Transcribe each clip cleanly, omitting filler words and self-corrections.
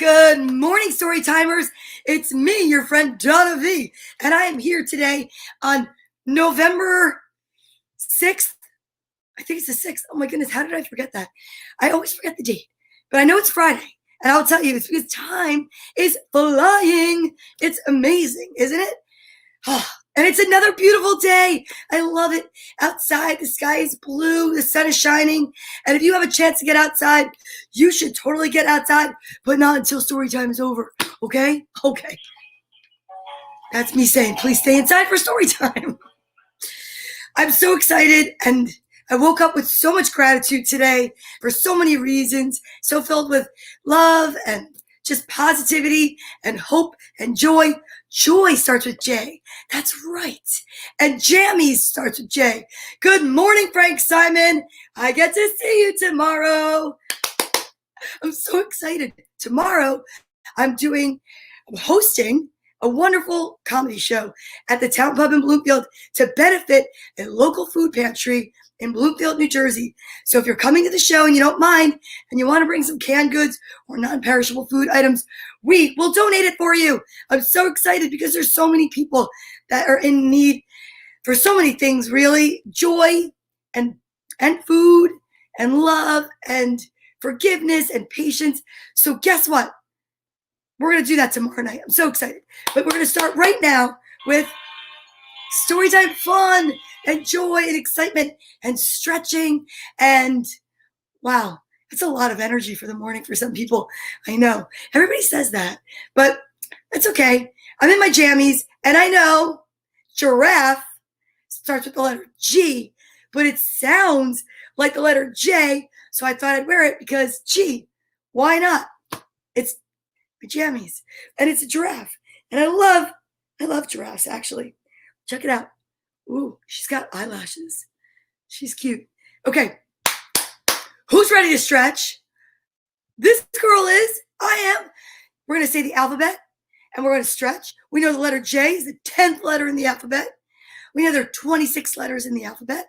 Good morning, story timers. It's me, your friend Donna Vee, and I am here today on November 6th. I think it's the 6th. Oh my goodness, how did I forget that? I always forget the date, but I know it's Friday, and I'll tell you, it's because time is flying. It's amazing, isn't it? And it's another beautiful day. I love it. Outside, the sky is blue, the sun is shining, and if you have a chance to get outside, you should totally get outside, but not until story time is over, okay? Okay. That's me saying, please stay inside for story time. I'm so excited, and I woke up with so much gratitude today for so many reasons, so filled with love and just positivity and hope and joy. Joy starts with J. That's right. And jammies starts with J. Good morning, Frank Simon. I get to see you tomorrow. I'm so excited. Tomorrow, I'm hosting a wonderful comedy show at the Town Pub in Bloomfield to benefit a local food pantry in Bloomfield, New Jersey. So if you're coming to the show and you don't mind and you want to bring some canned goods or non-perishable food items, we will donate it for you. I'm so excited because there's so many people that are in need for so many things, really. Joy and food and love and forgiveness and patience. So guess what? We're going to do that tomorrow night. I'm so excited. But we're going to start right now with storytime fun and joy and excitement and stretching. And wow, it's a lot of energy for the morning for some people. I know. Everybody says that, but it's okay. I'm in my jammies, and I know giraffe starts with the letter G, but it sounds like the letter J, so I thought I'd wear it because G, why not? It's my jammies, and it's a giraffe, and I love giraffes, actually. Check it out. Ooh, she's got eyelashes. She's cute. Okay, who's ready to stretch? This girl is. I am. We're going to say the alphabet, and we're going to stretch. We know the letter J is the 10th letter in the alphabet. We know there are 26 letters in the alphabet,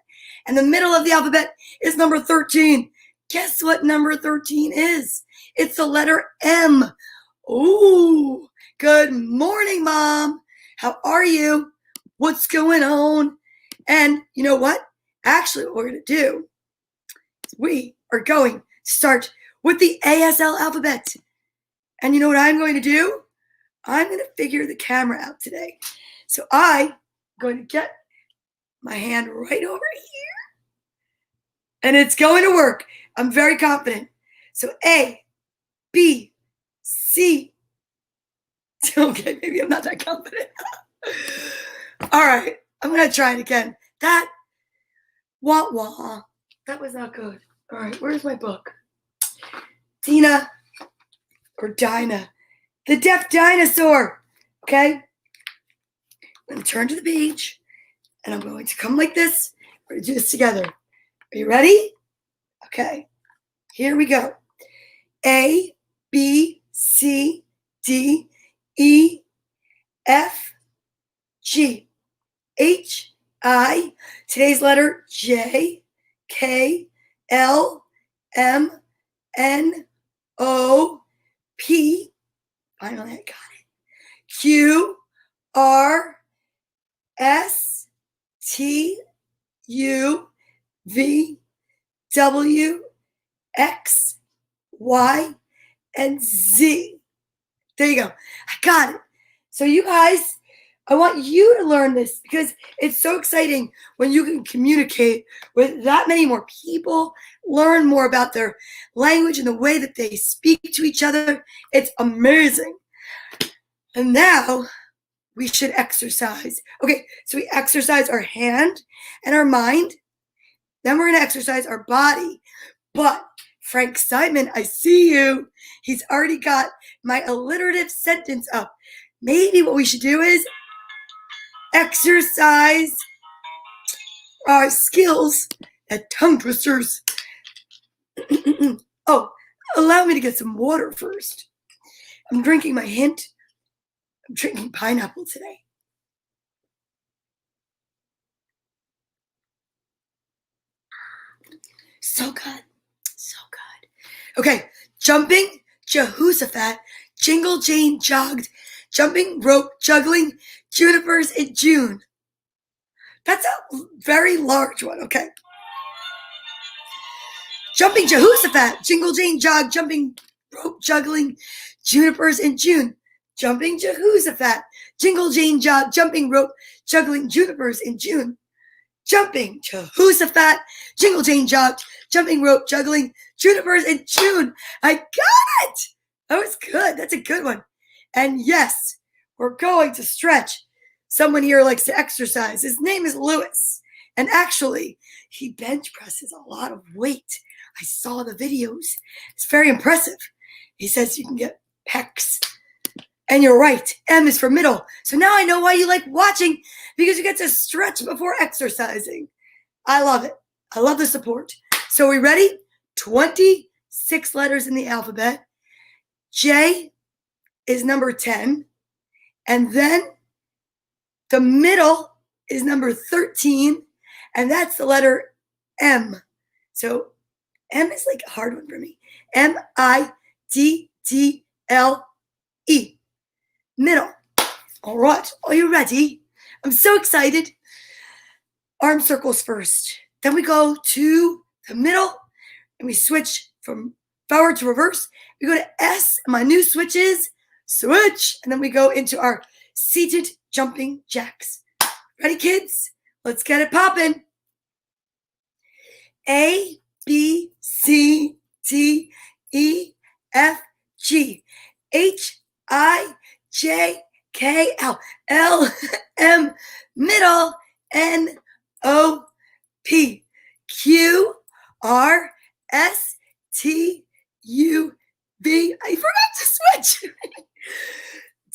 and the middle of the alphabet is number 13. Guess what number 13 is? It's the letter M. Ooh, good morning, Mom. How are you? What's going on? And you know what? Actually, what we're going to do is we are going to start with the ASL alphabet. And you know what I'm going to do? I'm going to figure the camera out today. So I'm going to get my hand right over here. And it's going to work. I'm very confident. So A, B, C. Okay, maybe I'm not that confident. All right, I'm going to try it again. That was not good. All right, where's my book? Dina or Dinah, the deaf dinosaur. Okay, I'm going to turn to the page, and I'm going to come like this. We're going to do this together. Are you ready? Okay, here we go. A, B, C, D, E, F, G, H, I, today's letter J, K, L, M, N, O, P, finally I got it, Q, R, S, T, U, V, W, X, Y, and Z. There you go. I got it. So you guys, I want you to learn this because it's so exciting when you can communicate with that many more people, learn more about their language and the way that they speak to each other. It's amazing. And now we should exercise. Okay, so we exercise our hand and our mind. Then we're going to exercise our body. But Frank Simon, I see you. He's already got my alliterative sentence up. Maybe what we should do is exercise our skills at tongue twisters. Oh, allow me to get some water first. I'm drinking my hint. I'm drinking pineapple today. So good. So good. Okay, jumping, Jehoshaphat, Jingle Jane jogged, jumping rope, juggling junipers in June. That's a very large one, okay. Jumping Jehoshaphat, Jingle Jane jogged, jumping rope, juggling junipers in June. Jumping Jehoshaphat, Jingle Jane jogged, jumping rope, juggling junipers in June. Jumping Jehoshaphat, Jingle Jane jogged, jumping rope, juggling junipers in June. I got it! That was good. That's a good one. And yes, we're going to stretch. Someone here likes to exercise. His name is Lewis. And actually, he bench presses a lot of weight. I saw the videos. It's very impressive. He says you can get pecs. And you're right. M is for middle. So now I know why you like watching, because you get to stretch before exercising. I love it. I love the support. So are we ready? 26 letters in the alphabet. J is number 10. And then the middle is number 13. And that's the letter M. So M is like a hard one for me. M-I-D-D-L-E. Middle. All right. Are you ready? I'm so excited. Arm circles first. Then we go to the middle and we switch from forward to reverse. We go to S, and my new switch is switch. And then we go into our seated jumping jacks. Ready, kids? Let's get it popping. A, B, C, D, E, F, G, H, I, J, K, L, L, M, middle, N, O, P, Q, R, S, T, U, V. I forgot to switch.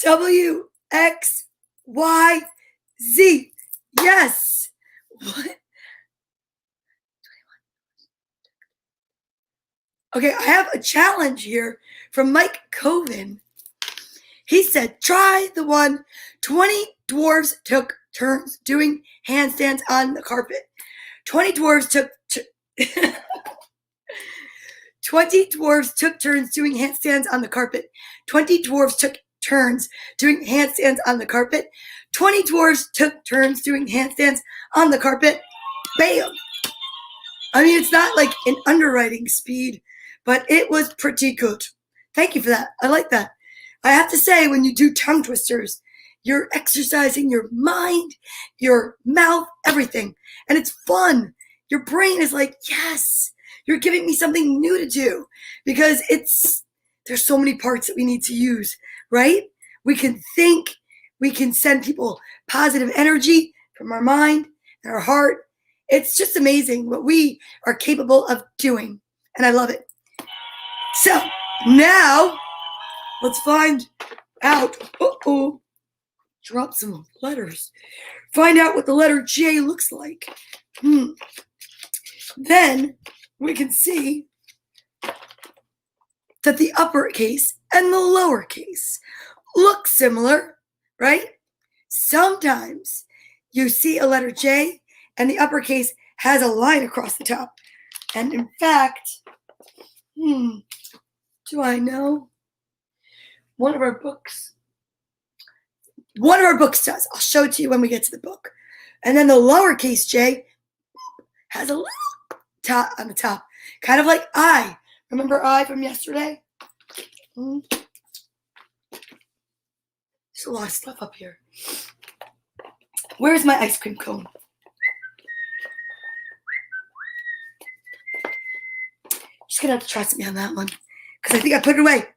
W, X, Y, Z. Yes. What? Okay, I have a challenge here from Mike Coven. He said, try the one. 20 dwarves took turns doing handstands on the carpet. 20 dwarves took 20 dwarves took turns doing handstands on the carpet. 20 dwarves took turns doing handstands on the carpet. 20 dwarves took turns doing handstands on the carpet. Bam! I mean, it's not like an underwriting speed, but it was pretty good. Thank you for that. I like that. I have to say, when you do tongue twisters, you're exercising your mind, your mouth, everything. And it's fun. Your brain is like, yes, you're giving me something new to do, because there's so many parts that we need to use, right? We can think, we can send people positive energy from our mind and our heart. It's just amazing what we are capable of doing. And I love it. So now let's find out. Drop some letters. Find out what the letter J looks like. Then we can see that the uppercase and the lowercase look similar, right? Sometimes you see a letter J and the uppercase has a line across the top. And in fact, do I know? One of our books does. I'll show it to you when we get to the book. And then the lowercase j has a little dot on the top, kind of like I. Remember I from yesterday? There's a lot of stuff up here. Where's my ice cream cone? Just gonna have to trust me on that one, because I think I put it away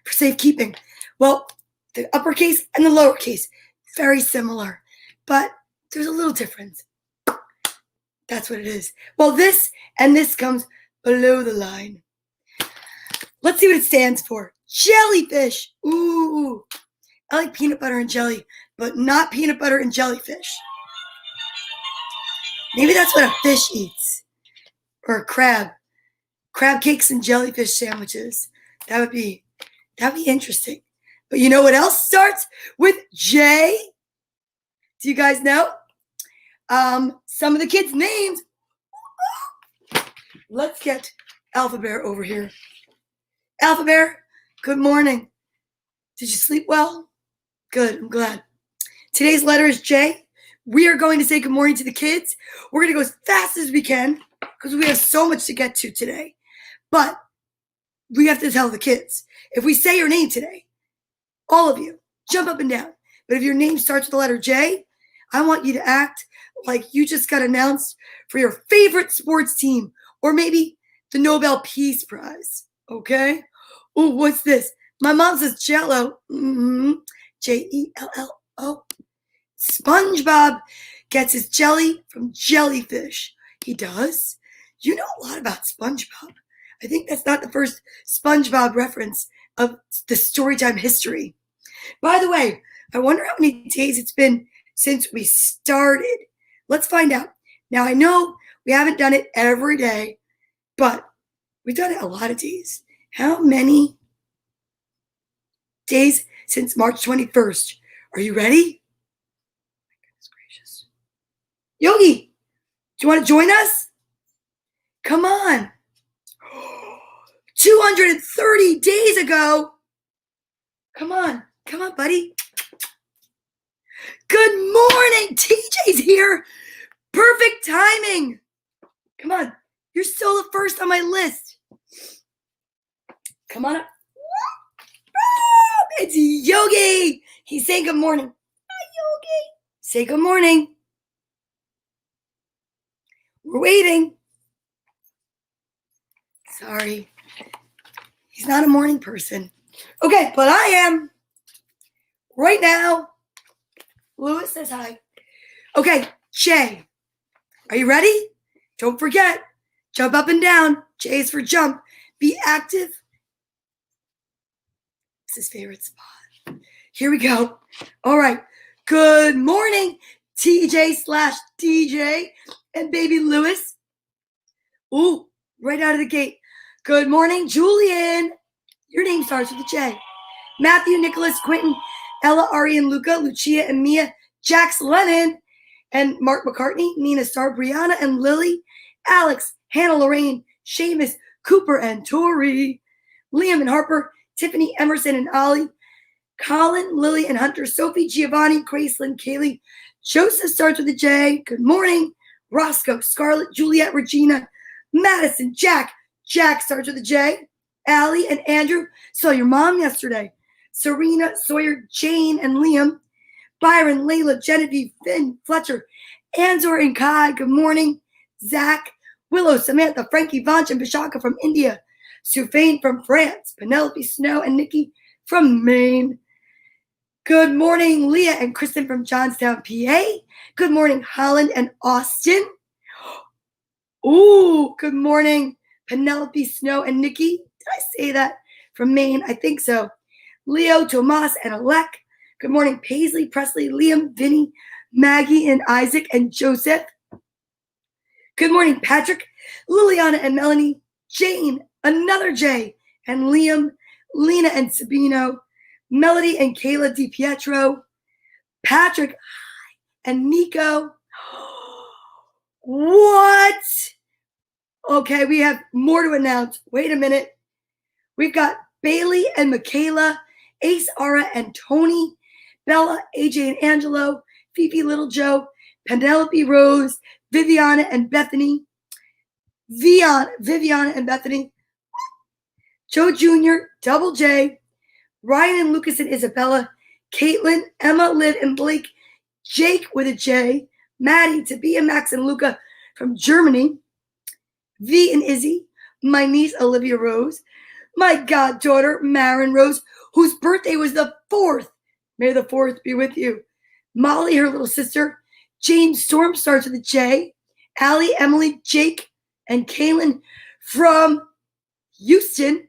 for safekeeping. Well, the uppercase and the lowercase, very similar, but there's a little difference. That's what it is. Well, this and this comes below the line. Let's see what it stands for. Jellyfish. Ooh, I like peanut butter and jelly, but not peanut butter and jellyfish. Maybe that's what a fish eats, or a crab. Crab cakes and jellyfish sandwiches. That would be interesting. But you know what else starts with J? Do you guys know? Some of the kids' names. Let's get Alpha Bear over here. Alpha Bear, good morning. Did you sleep well? Good, I'm glad. Today's letter is J. We are going to say good morning to the kids. We're going to go as fast as we can because we have so much to get to today. But we have to tell the kids. If we say your name today, all of you, jump up and down. But if your name starts with the letter J, I want you to act like you just got announced for your favorite sports team or maybe the Nobel Peace Prize. Okay? Oh, what's this? My mom says Jello. Jello. SpongeBob gets his jelly from jellyfish. He does? You know a lot about SpongeBob. I think that's not the first SpongeBob reference of the Storytime history. By the way, I wonder how many days it's been since we started. Let's find out. Now, I know we haven't done it every day, but we've done it a lot of days. How many days since March 21st? Are you ready? Goodness gracious. Yogi, do you want to join us? Come on. 230 days ago. Come on, buddy. Good morning. TJ's here. Perfect timing. Come on. You're still the first on my list. Come on up. It's Yogi. He's saying good morning. Hi, Yogi. Say good morning. We're waiting. Sorry. He's not a morning person. Okay, but I am. Right now. Lewis says hi. Okay, J. Are you ready? Don't forget. Jump up and down. J is for jump. Be active. It's his favorite spot. Here we go. All right. Good morning, TJ/DJ and baby Lewis. Ooh, right out of the gate. Good morning, Julian. Your name starts with a J. Matthew, Nicholas, Quentin, Ella, Ari, and Luca, Lucia, and Mia, Jax, Lennon, and Mark McCartney, Nina Star, Brianna, and Lily, Alex, Hannah, Lorraine, Seamus, Cooper, and Tori, Liam and Harper, Tiffany, Emerson, and Ollie, Colin, Lily, and Hunter, Sophie, Giovanni, Gracelyn, Kaylee, Joseph starts with a J. Good morning, Roscoe, Scarlett, Juliet, Regina, Madison, Jack starts with a J. Allie and Andrew saw your mom yesterday. Serena, Sawyer, Jane, and Liam. Byron, Layla, Genevieve, Finn, Fletcher, Anzor, and Kai. Good morning. Zach, Willow, Samantha, Frankie, Vanch, and Vishaka from India. Sufane from France. Penelope, Snow, and Nikki from Maine. Good morning, Leah and Kristen from Johnstown, PA. Good morning, Holland and Austin. Ooh, good morning, Penelope, Snow, and Nikki. Did I say that? From Maine? I think so. Leo, Tomas, and Alec. Good morning, Paisley, Presley, Liam, Vinny, Maggie, and Isaac, and Joseph. Good morning, Patrick, Liliana, and Melanie, Jane, another J, and Liam, Lena, and Sabino, Melody, and Kayla DiPietro, Patrick, and Nico. What? Okay, we have more to announce. Wait a minute. We've got Bailey and Michaela, Ace, Ara, and Tony, Bella, AJ, and Angelo, Fifi, Little Joe, Penelope, Rose, Viviana, and Bethany, Viviana and Bethany, Joe Jr., Double J, Ryan and Lucas and Isabella, Caitlin, Emma, Liv, and Blake, Jake with a J, Maddie, Tabia, Max, and Luca from Germany, V and Izzy, my niece Olivia Rose, my goddaughter Marin Rose, whose birthday was the 4th. May the 4th be with you. Molly, her little sister, James Storm starts with a J, Allie, Emily, Jake, and Kaylin from Houston.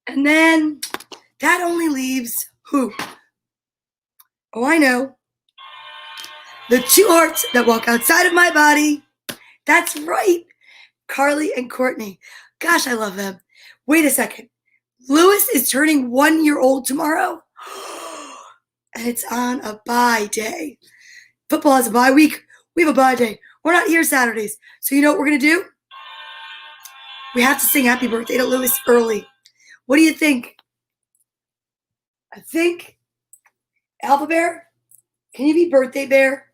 And then that only leaves who? Oh, I know. The two hearts that walk outside of my body. That's right. Carly and Courtney. Gosh, I love them. Wait a second. Lewis is turning 1 year old tomorrow. And it's on a bye day. Football has a bye week. We have a bye day. We're not here Saturdays. So you know what we're going to do? We have to sing happy birthday to Lewis early. What do you think? I think, Alpha Bear, can you be Birthday Bear?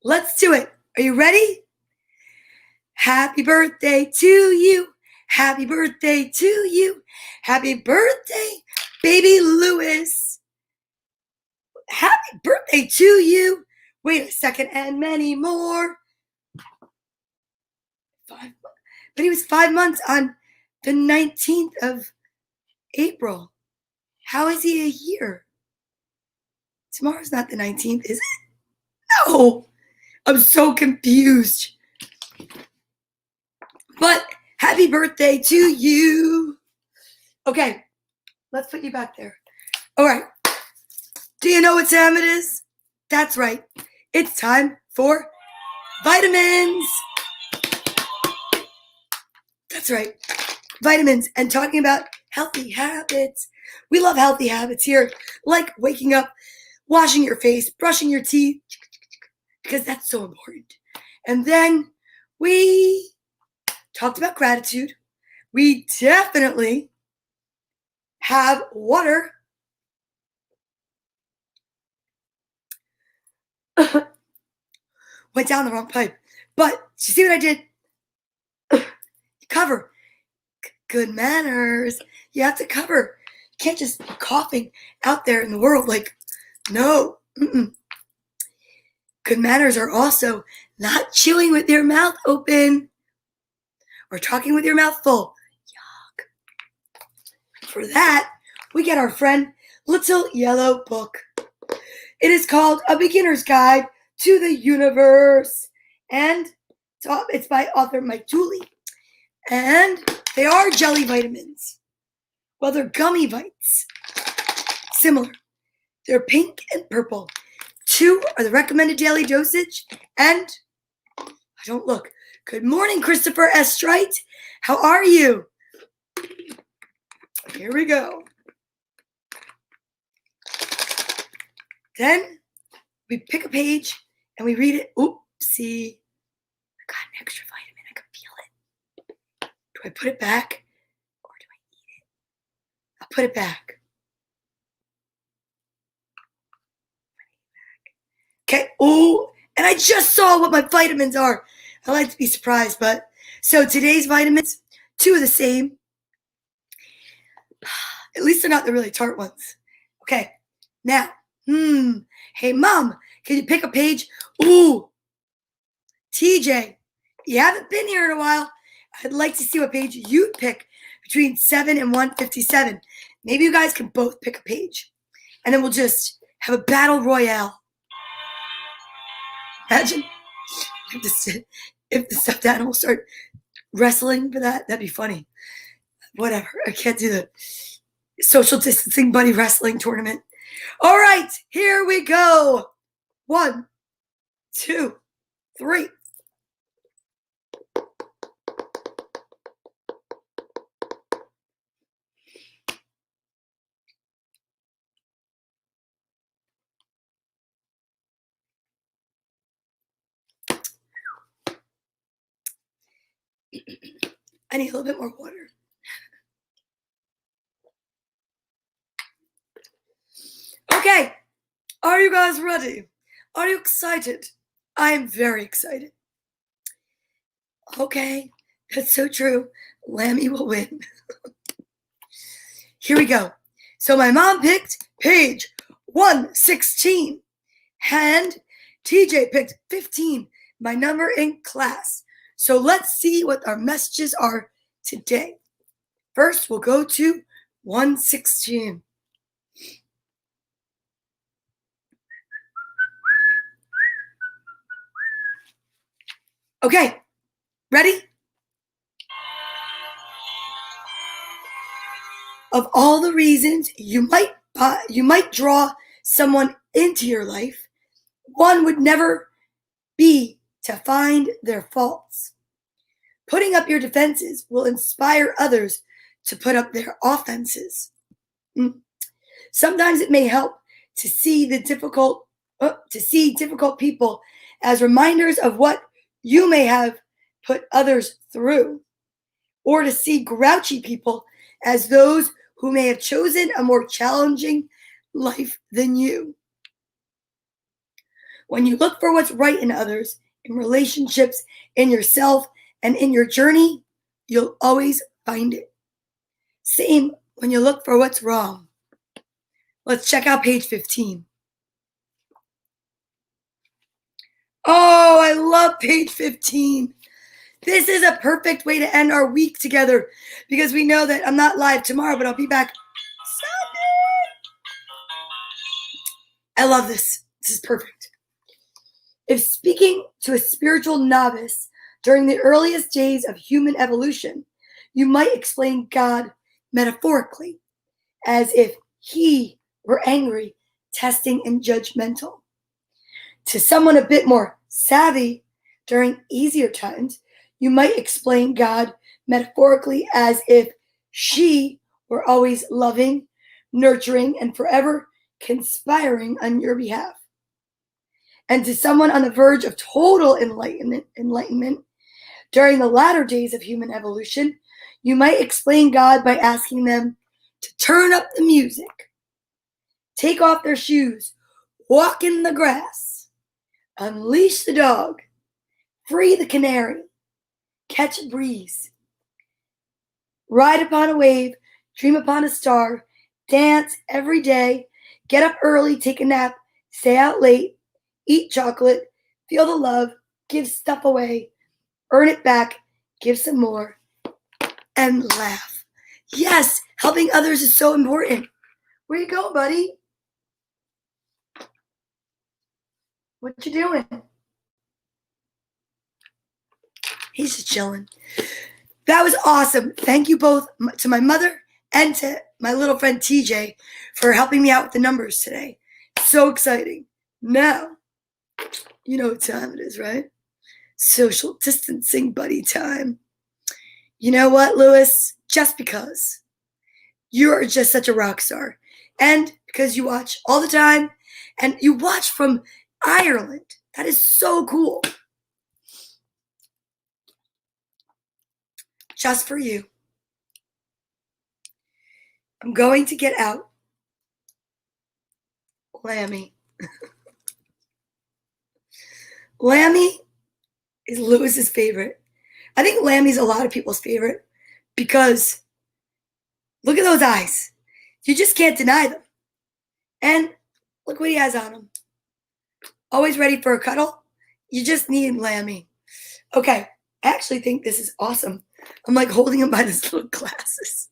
Let's do it. Are you ready? Happy birthday to you. Happy birthday to you. Happy birthday, baby Lewis. Happy birthday to you. Wait a second, and many more. But he was 5 months on the 19th of April. How is he a year? Tomorrow's not the 19th, is it? No. I'm so confused. But happy birthday to you. Okay, let's put you back there. All right. Do you know what time it is? That's right. It's time for vitamins. That's right. Vitamins and talking about healthy habits. We love healthy habits here, like waking up, washing your face, brushing your teeth, because that's so important. And then we talked about gratitude. We definitely have water. Went down the wrong pipe. But you see what I did? Cover. Good manners. You have to cover. You can't just be coughing out there in the world like, no. Good manners are also not chewing with your mouth open or talking with your mouth full. Yuck. For that, we get our friend Little Yellow Book. It is called A Beginner's Guide to the Universe. And it's by author Mike Dooley. And they are jelly vitamins. Well, they're gummy bites. Similar. They're pink and purple. 2 are the recommended daily dosage. And I don't look. Good morning, Christopher S. Strite. How are you? Here we go. Then we pick a page and we read it. Oopsie. I got an extra vitamin. I can feel it. Do I put it back or do I eat it? I'll put it back. Okay. Oh, and I just saw what my vitamins are. I like to be surprised, but so today's vitamins, 2 are the same. At least they're not the really tart ones. Okay. Now, hey, Mom, can you pick a page? Ooh, TJ, you haven't been here in a while. I'd like to see what page you'd pick between 7 and 157. Maybe you guys can both pick a page. And then we'll just have a battle royale. Imagine if the stuffed animals start wrestling for that. That'd be funny. Whatever. I can't do the social distancing buddy wrestling tournament. All right, here we go. 1, 2, 3. I need a little bit more water. Okay, are you guys ready? Are you excited? I am very excited. Okay, that's so true. Lammy will win. Here we go. So my mom picked page 116 and TJ picked 15, my number in class. So let's see what our messages are today. First, we'll go to 116. Okay, ready? Of all the reasons you might draw someone into your life, one would never be to find their faults. Putting up your defenses will inspire others to put up their offenses. Sometimes it may help to see difficult people as reminders of what you may have put others through, or to see grouchy people as those who may have chosen a more challenging life than you. When you look for what's right in others, in relationships, in yourself, and in your journey, you'll always find it. Same when you look for what's wrong. Let's check out page 15. Oh, I love page 15. This is a perfect way to end our week together because we know that I'm not live tomorrow, but I'll be back Sunday. I love this. This is perfect. If speaking to a spiritual novice during the earliest days of human evolution, you might explain God metaphorically as if he were angry, testing, and judgmental. To someone a bit more savvy during easier times, you might explain God metaphorically as if she were always loving, nurturing, and forever conspiring on your behalf. And to someone on the verge of total enlightenment during the latter days of human evolution, you might explain God by asking them to turn up the music, take off their shoes, walk in the grass, unleash the dog, free the canary, catch a breeze, ride upon a wave, dream upon a star, dance every day, get up early, take a nap, stay out late, eat chocolate, feel the love, give stuff away, earn it back, give some more, and laugh. Yes, helping others is so important. Where you going, buddy? What you doing? He's just chilling. That was awesome. Thank you both to my mother and to my little friend TJ for helping me out with the numbers today. So exciting. Now, you know what time it is, right? Social distancing buddy time. You know what, Lewis? Just because you're just such a rock star, and because you watch all the time, and you watch from Ireland. That is so cool. Just for you. I'm going to get out Lammy. Lammy is Lewis's favorite. I think Lammy's a lot of people's favorite because look at those eyes. You just can't deny them. And look what he has on him. Always ready for a cuddle. You just need Lammy. Okay, I actually think this is awesome. I'm like holding him by his little glasses.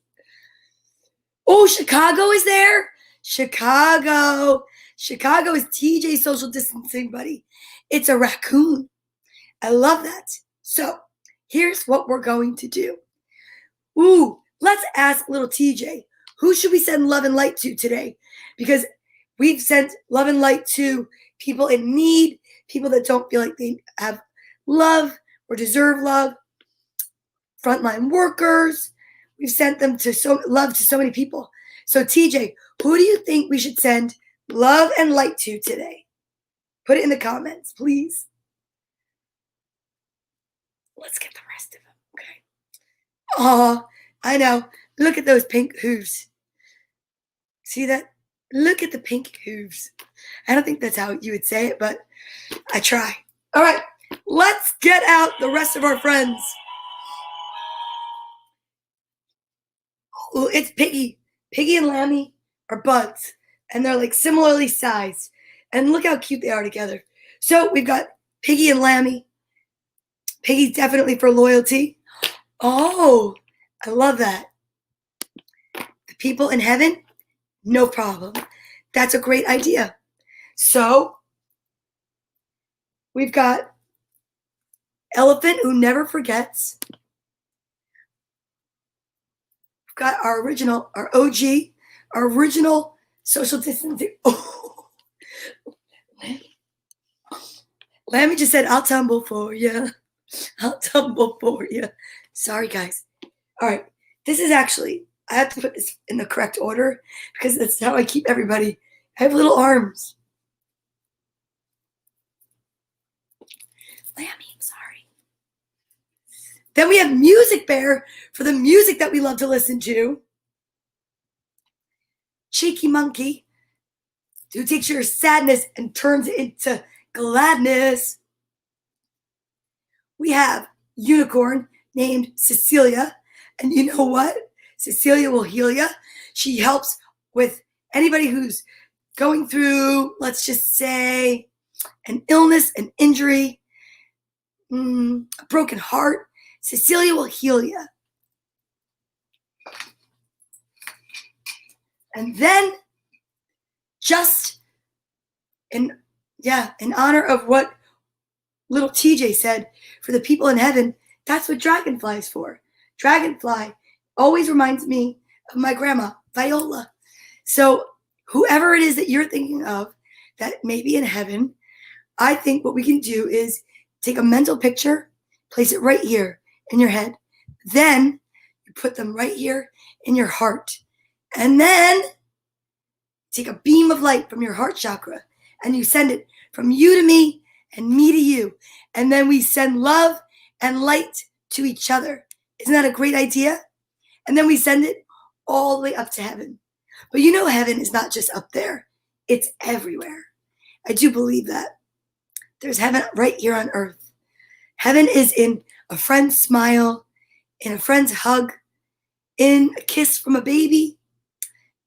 Oh, Chicago is there. Chicago. Chicago is TJ's social distancing buddy. It's a raccoon. I love that. So here's what we're going to do. Ooh, let's ask little TJ, who should we send love and light to today? Because we've sent love and light to people in need, people that don't feel like they have love or deserve love, frontline workers. We've sent them to love to so many people. So TJ, who do you think we should send love and light to today? Put it in the comments, please. Let's get the rest of them, okay? Oh, I know. Look at those pink hooves. See that? Look at the pink hooves. I don't think that's how you would say it, but I try. All right, let's get out the rest of our friends. Oh, it's Piggy. Piggy and Lammy are buds, and they're like similarly sized. And look how cute they are together. So we've got Piggy and Lammy. Piggy's definitely for loyalty. Oh, I love that. The people in heaven, no problem. That's a great idea. So we've got Elephant who never forgets. We've got our original, our OG, our original social distancing. Oh, Lammy just said, I'll tumble for you. I'll tumble for you. Sorry, guys. All right. This is actually, I have to put this in the correct order because that's how I keep everybody. I have little arms. Lammy, I'm sorry. Then we have Music Bear for the music that we love to listen to. cheeky monkey who takes your sadness and turns it into gladness. We have unicorn named Cecilia. And you know what? Cecilia will heal you. She helps with anybody who's going through, let's just say, an illness, an injury, a broken heart. Cecilia will heal you. And then, just in honor of what little TJ said, for the people in heaven, that's what dragonfly is for. Dragonfly always reminds me of my grandma, Viola. So whoever it is that you're thinking of that may be in heaven, I think what we can do is take a mental picture, place it right here in your head. Then you put them right here in your heart. And then take a beam of light from your heart chakra and you send it from you to me and me to you. And then we send love and light to each other. Isn't that a great idea? And then we send it all the way up to heaven. But you know, heaven is not just up there. It's everywhere. I do believe that. There's heaven right here on earth. Heaven is in a friend's smile, in a friend's hug, in a kiss from a baby,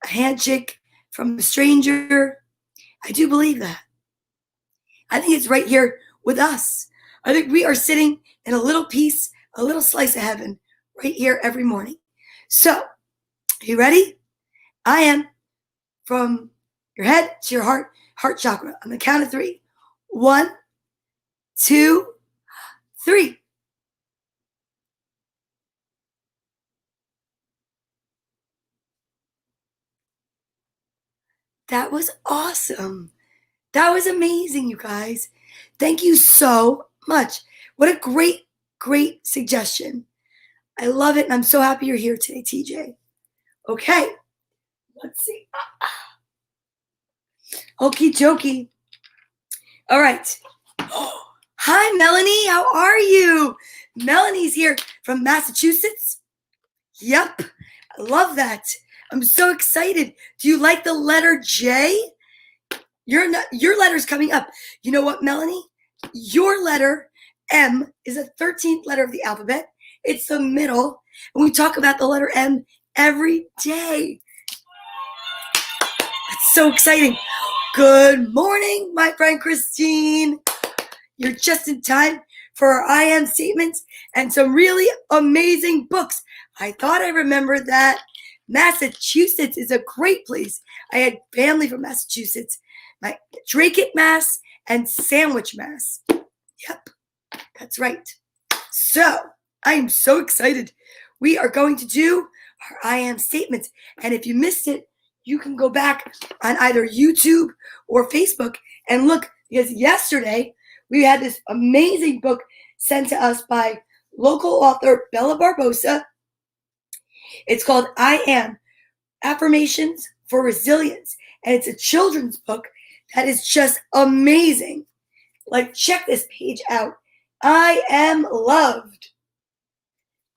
a handshake from a stranger. I do believe that. I think it's right here with us. I think we are sitting in a little piece, a little slice of heaven right here every morning. So, are you ready? I am. From your head to your heart chakra. On the count of 3. 1, 2, 3. That was awesome. That was amazing, you guys. Thank you so much. What a great, great suggestion. I love it, and I'm so happy you're here today, TJ. Okay, let's see. Okie dokie. All right. Hi, Melanie. How are you? Melanie's here from Massachusetts. Yep. I love that. I'm so excited. Do you like the letter J? Your letter's coming up. You know what, Melanie? Your letter, M, is the 13th letter of the alphabet. It's the middle. And we talk about the letter M every day. It's so exciting. Good morning, my friend Christine. You're just in time for our I am statements and some really amazing books. I thought I remembered that. Massachusetts is a great place. I had family from Massachusetts. My Drake, Mass, and Sandwich, Mass. Yep, that's right. So, I am so excited. We are going to do our I am statements. And if you missed it, you can go back on either YouTube or Facebook and look, because yesterday we had this amazing book sent to us by local author Bella Barbosa. It's called I Am, Affirmations for Resilience. And it's a children's book that is just amazing. Like, check this page out. I am loved.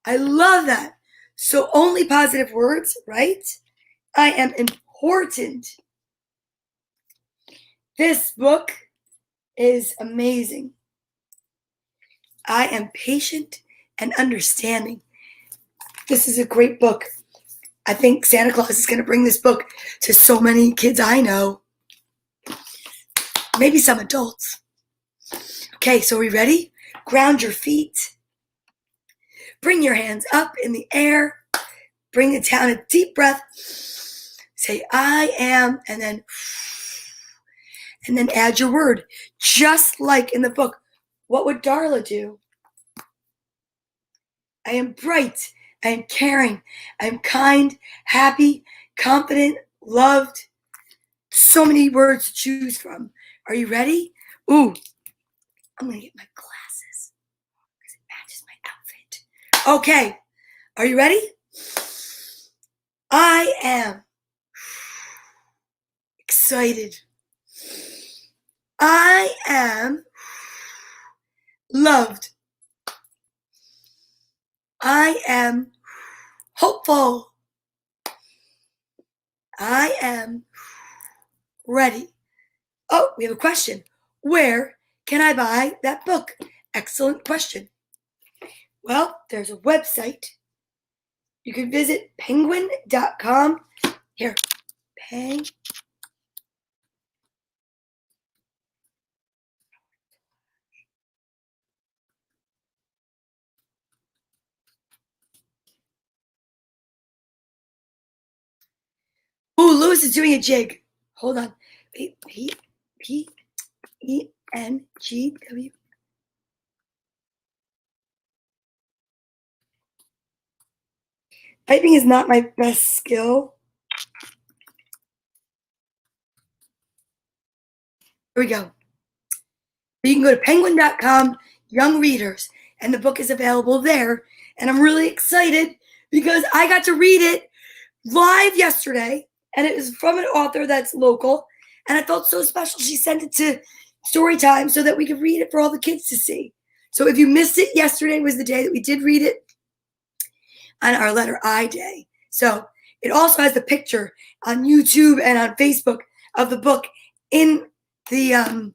I love that. So only positive words, right? I am important. This book is amazing. I am patient and understanding. This is a great book. I think Santa Claus is going to bring this book to so many kids I know. Maybe some adults. Okay, so are we ready? Ground your feet. Bring your hands up in the air. Bring it down, a deep breath. Say, I am, and then add your word. Just like in the book. What would Darla do? I am bright. I am caring. I am kind, happy, confident, loved. So many words to choose from. Are you ready? Ooh, I'm going to get my glasses because it matches my outfit. Okay, are you ready? I am excited. I am loved. I am hopeful. I am ready. Oh, we have a question. Where can I buy that book? Excellent question. Well, there's a website. You can visit penguin.com. Here, Peng. Ooh, Lewis is doing a jig. Hold on. P-E-N-G-W. Typing is not my best skill. Here we go. You can go to penguin.com, young readers, and the book is available there. And I'm really excited because I got to read it live yesterday, and it was from an author that's local. And I felt so special. She sent it to Storytime so that we could read it for all the kids to see. So if you missed it, yesterday was the day that we did read it on our letter I day. So it also has the picture on YouTube and on Facebook of the book in the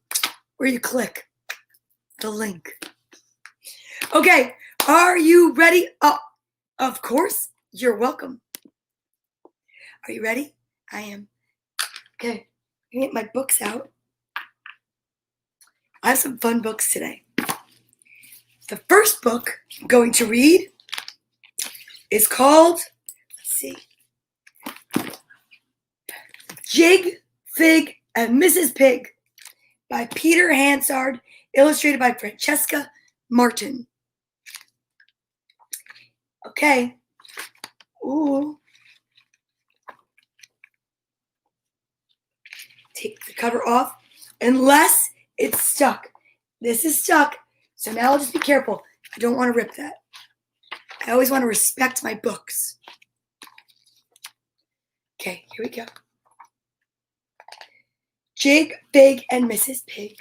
where you click the link. Okay, are you ready? Oh, of course, you're welcome. Are you ready? I am. Okay, I'm gonna get my books out. I have some fun books today. The first book I'm going to read is called, let's see, Jig, Fig, and Mrs. Pig by Peter Hansard, illustrated by Francesca Martin. Okay. Ooh. Take the cover off, unless it's stuck. This is stuck, so now I'll just be careful. I don't want to rip that. I always want to respect my books. Okay, here we go. Jig, Fig, and Mrs. Pig.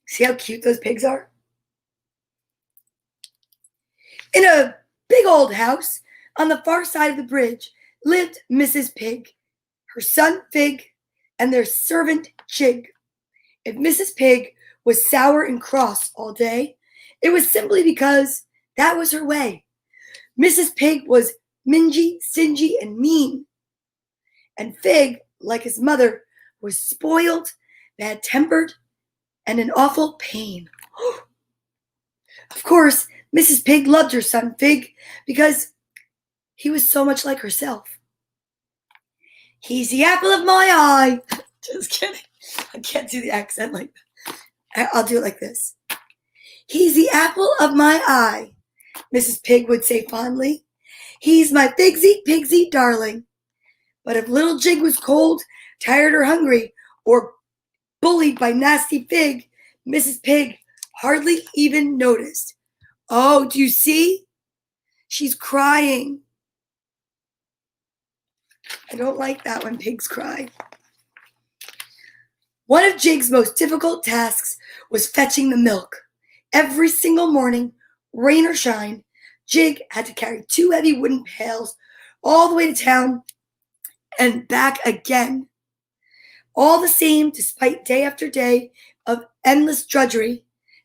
See how cute those pigs are? In a big old house on the far side of the bridge lived Mrs. Pig, her son Fig, and their servant Jig. If Mrs. Pig was sour and cross all day, it was simply because that was her way. Mrs. Pig was mingy, stingy, and mean. And Fig, like his mother, was spoiled, bad-tempered, and an awful pain. Of course, Mrs. Pig loved her son Fig because he was so much like herself. He's the apple of my eye. Just kidding. I can't do the accent like that. I'll do it like this. He's the apple of my eye, Mrs. Pig would say fondly. He's my figsy, pigsy darling. But if little Jig was cold, tired, or hungry, or bullied by nasty Fig, Mrs. Pig hardly even noticed. Oh, do you see? She's crying. I don't like that when pigs cry. One of Jig's most difficult tasks was fetching the milk. Every single morning, rain or shine, Jig had to carry 2 heavy wooden pails all the way to town and back again. All the same, despite day after day of endless drudgery,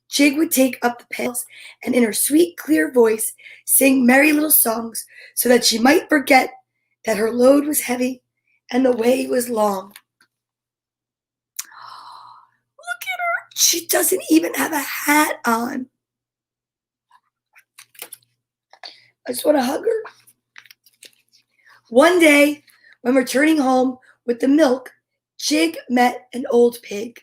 Jig would take up the pails and in her sweet, clear voice sing merry little songs so that she might forget that her load was heavy and the way was long. Look at her. She doesn't even have a hat on. I just want to hug her. One day, when returning home with the milk, Jig met an old pig.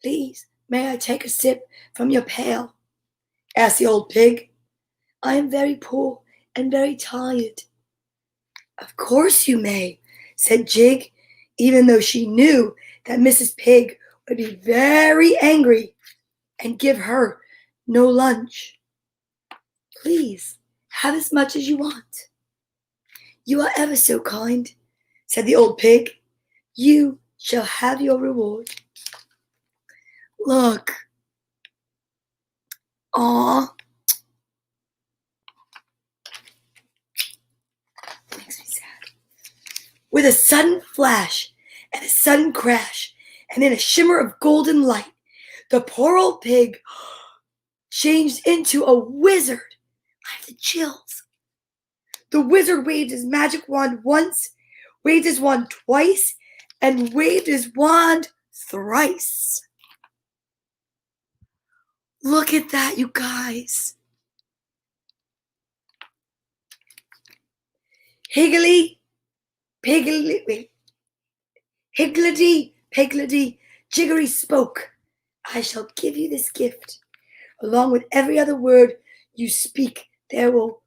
Please, may I take a sip from your pail? Asked the old pig. I am very poor and very tired. Of course you may, said Jig, even though she knew that Mrs. Pig would be very angry and give her no lunch. Please, have as much as you want. You are ever so kind, said the old pig. You shall have your reward. Look. Aw. a sudden flash and a sudden crash, and in a shimmer of golden light, the poor old pig changed into a wizard. I have the chills. The wizard waved his magic wand once, waved his wand twice, and waved his wand thrice. Look at that, you guys. Higgledy, piggledy, higgledy, piggledy, jiggery spoke. I shall give you this gift. Along with every other word you speak, there will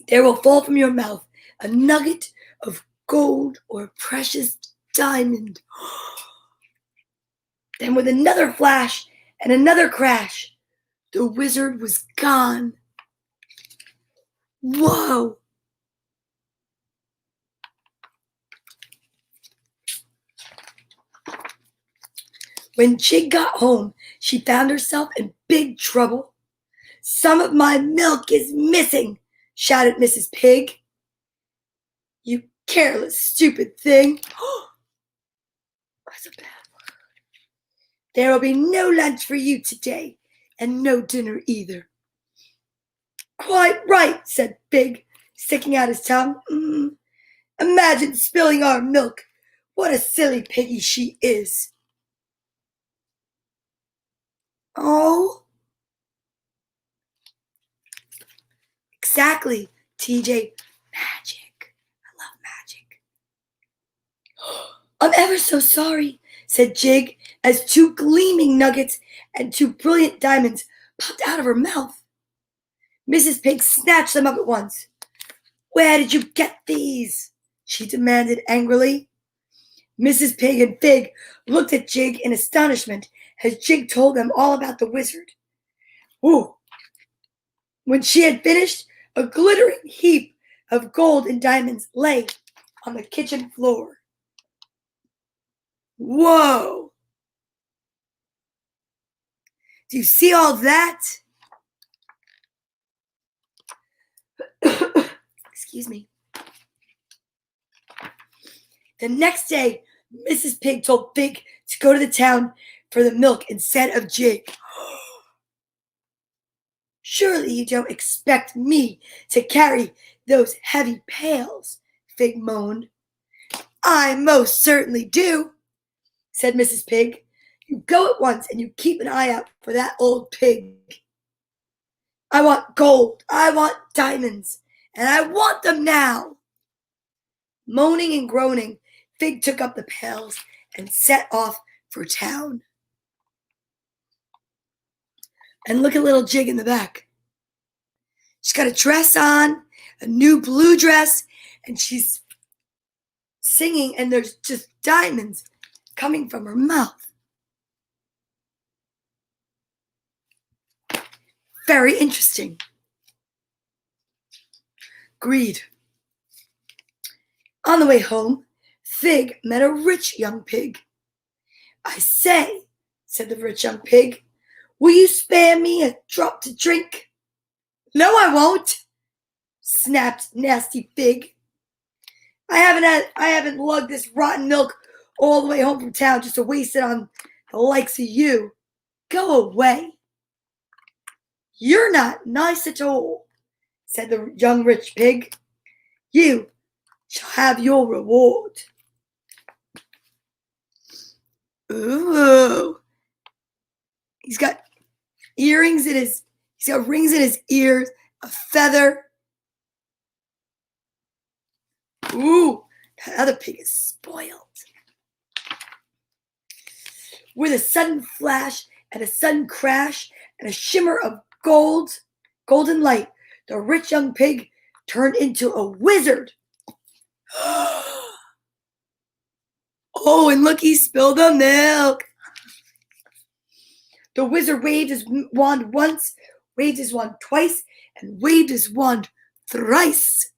fall from your mouth a nugget of gold or a precious diamond. Then with another flash and another crash, the wizard was gone. Whoa! When Jig got home, she found herself in big trouble. "Some of my milk is missing," shouted Mrs. Pig. "You careless, stupid thing." That's a bad word. "There will be no lunch for you today, and no dinner either." "Quite right," said Pig, sticking out his tongue. Imagine spilling our milk. What a silly piggy she is." Oh, exactly, TJ. Magic. I love magic. "I'm ever so sorry," said Jig, as two gleaming nuggets and two brilliant diamonds popped out of her mouth. Mrs. Pig snatched them up at once. "Where did you get these?" she demanded angrily. Mrs. Pig and Fig looked at Jig in astonishment as Jig told them all about the wizard. Ooh. When she had finished, a glittering heap of gold and diamonds lay on the kitchen floor. Whoa! Do you see all that? Excuse me. The next day, Mrs. Pig told Fig to go to the town for the milk instead of Jig. "Surely you don't expect me to carry those heavy pails," Fig moaned. "I most certainly do," said Mrs. Pig. "You go at once and you keep an eye out for that old pig. I want gold, I want diamonds, and I want them now." Moaning and groaning, Fig took up the pails and set off for town. And look at little Jig in the back. She's got a dress on, a new blue dress, and she's singing, and there's just diamonds coming from her mouth. Very interesting. Greed. On the way home, Fig met a rich young pig. "I say," said the rich young pig, "will you spare me a drop to drink?" "No, I won't," snapped nasty Fig. I haven't lugged this rotten milk all the way home from town just to waste it on the likes of you. Go away." "You're not nice at all," said the young rich pig. "You shall have your reward." Ooh. He's got rings in his ears, a feather. Ooh, that other pig is spoiled. With a sudden flash and a sudden crash and a shimmer of golden light, the rich young pig turned into a wizard. Oh, and look, he spilled the milk. The wizard waved his wand once, waved his wand twice, and waved his wand thrice.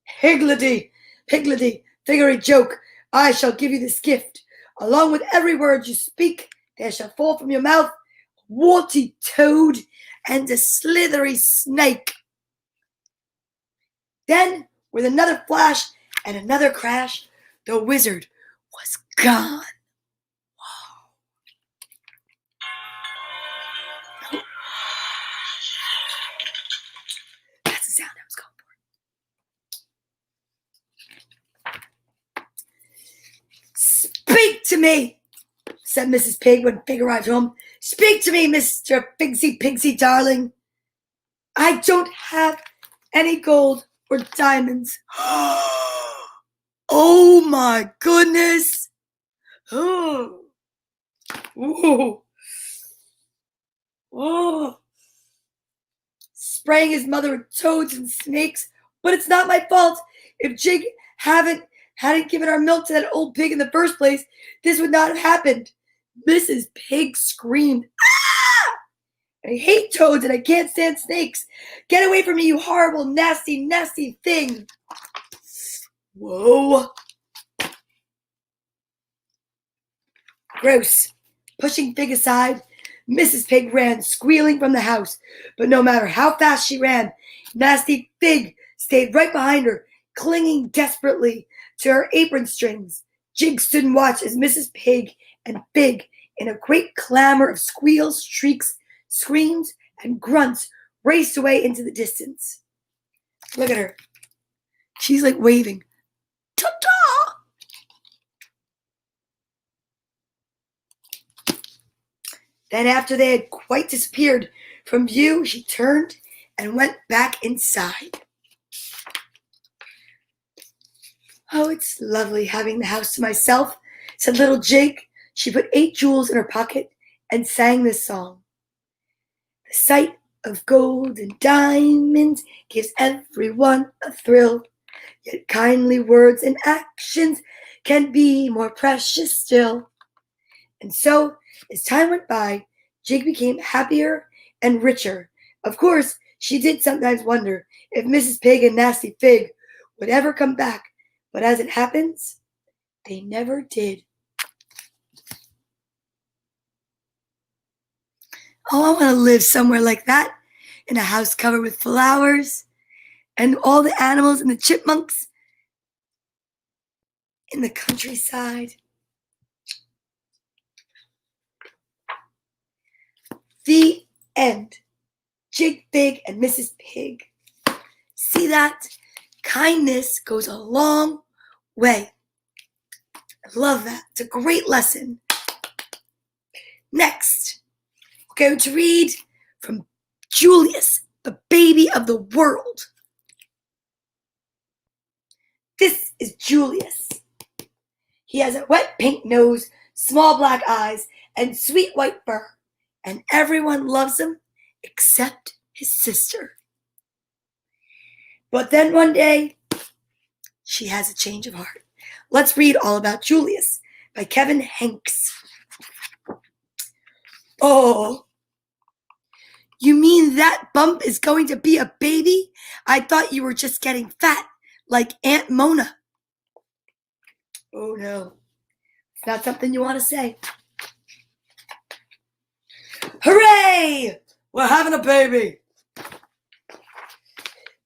"Higgledy, piggledy, figgery joke, I shall give you this gift. Along with every word you speak, there shall fall from your mouth a warty toad and a slithery snake." Then, with another flash and another crash. The wizard was gone. That's the sound I was going for. Speak to me, said Mrs. Pig when Pig arrived home. Speak to me, Mr. Pigsy, darling. I don't have any gold or diamonds. Oh my goodness. Oh. Ooh. Oh. Spraying his mother with toads and snakes, but it's not my fault. If Jig hadn't given our milk to that old pig in the first place, this would not have happened. Mrs. Pig screamed, "Ah! I hate toads and I can't stand snakes. Get away from me, you horrible, nasty, nasty thing." Whoa. Gross. Pushing Pig aside, Mrs. Pig ran squealing from the house. But no matter how fast she ran, Nasty Pig stayed right behind her, clinging desperately to her apron strings. Jig stood and watched as Mrs. Pig and Pig, in a great clamor of squeals, shrieks, screams, and grunts, raced away into the distance. Look at her. She's like waving. Ta-ta! Then after they had quite disappeared from view, she turned and went back inside. Oh, it's lovely having the house to myself, said little Jig. She put 8 jewels in her pocket and sang this song. The sight of gold and diamonds gives everyone a thrill, yet kindly words and actions can be more precious still. And so, as time went by, Jig became happier and richer. Of course, she did sometimes wonder if Mrs. Pig and Nasty Pig would ever come back, but as it happens, they never did. Oh, I want to live somewhere like that, in a house covered with flowers, and all the animals and the chipmunks in the countryside. The end. Jig, Pig, and Mrs. Pig. See that? Kindness goes a long way. I love that. It's a great lesson. Next, we're going to read from Julius, the baby of the world. This is Julius. He has a wet pink nose, small black eyes, and sweet white fur. And everyone loves him except his sister. But then one day, she has a change of heart. Let's read all about Julius by Kevin Hanks. Oh, you mean that bump is going to be a baby? I thought you were just getting fat, like Aunt Mona. Oh no, it's not something you want to say. Hooray! We're having a baby!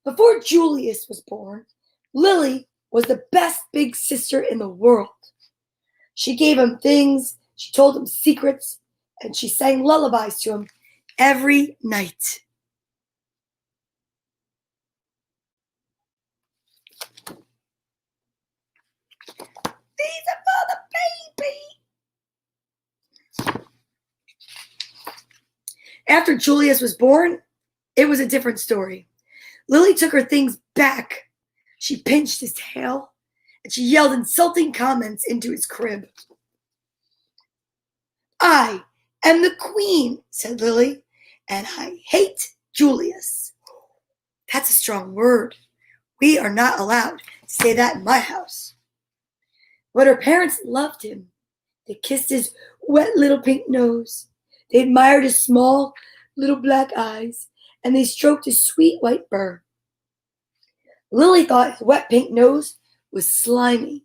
Before Julius was born, Lily was the best big sister in the world. She gave him things, she told him secrets, and she sang lullabies to him every night. These are for the baby. After Julius was born, it was a different story. Lily took her things back. She pinched his tail, and she yelled insulting comments into his crib. I am the queen, said Lily, and I hate Julius. That's a strong word. We are not allowed to say that in my house. But her parents loved him. They kissed his wet little pink nose. They admired his small little black eyes, and they stroked his sweet white fur. Lily thought his wet pink nose was slimy.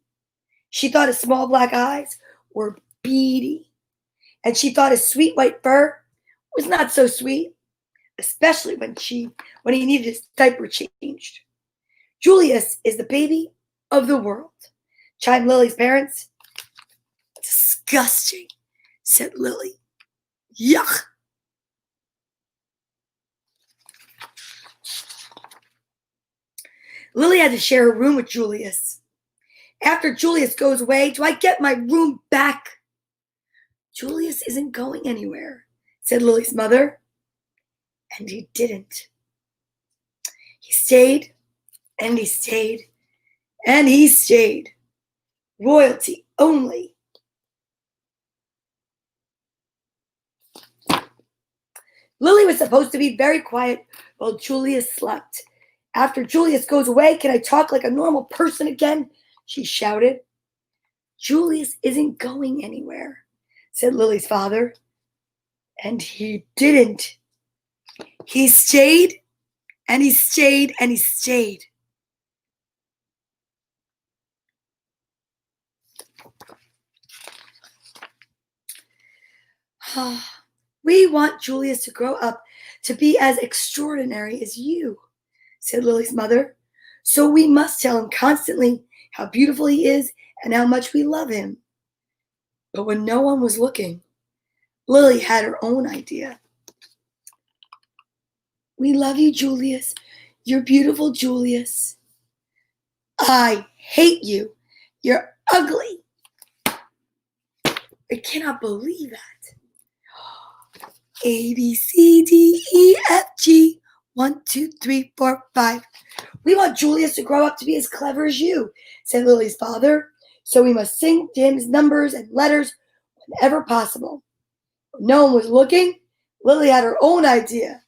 She thought his small black eyes were beady. And she thought his sweet white fur was not so sweet, especially when he needed his diaper changed. Julius is the baby of the world, chimed Lily's parents. Disgusting, said Lily. Yuck. Lily had to share her room with Julius. After Julius goes away, do I get my room back? Julius isn't going anywhere, said Lily's mother. And he didn't. He stayed, and he stayed, and he stayed. Royalty only. Lily was supposed to be very quiet while Julius slept. After Julius goes away, can I talk like a normal person again? She shouted. Julius isn't going anywhere, said Lily's father. And he didn't. He stayed, and he stayed, and he stayed. We want Julius to grow up to be as extraordinary as you, said Lily's mother. So we must tell him constantly how beautiful he is and how much we love him. But when no one was looking, Lily had her own idea. We love you, Julius. You're beautiful, Julius. I hate you. You're ugly. I cannot believe that. A, B, C, D, E, F, G. 1, 2, 3, 4, 5. We want Julius to grow up to be as clever as you, said Lily's father. So we must sing to him his numbers and letters whenever possible. When no one was looking, Lily had her own idea.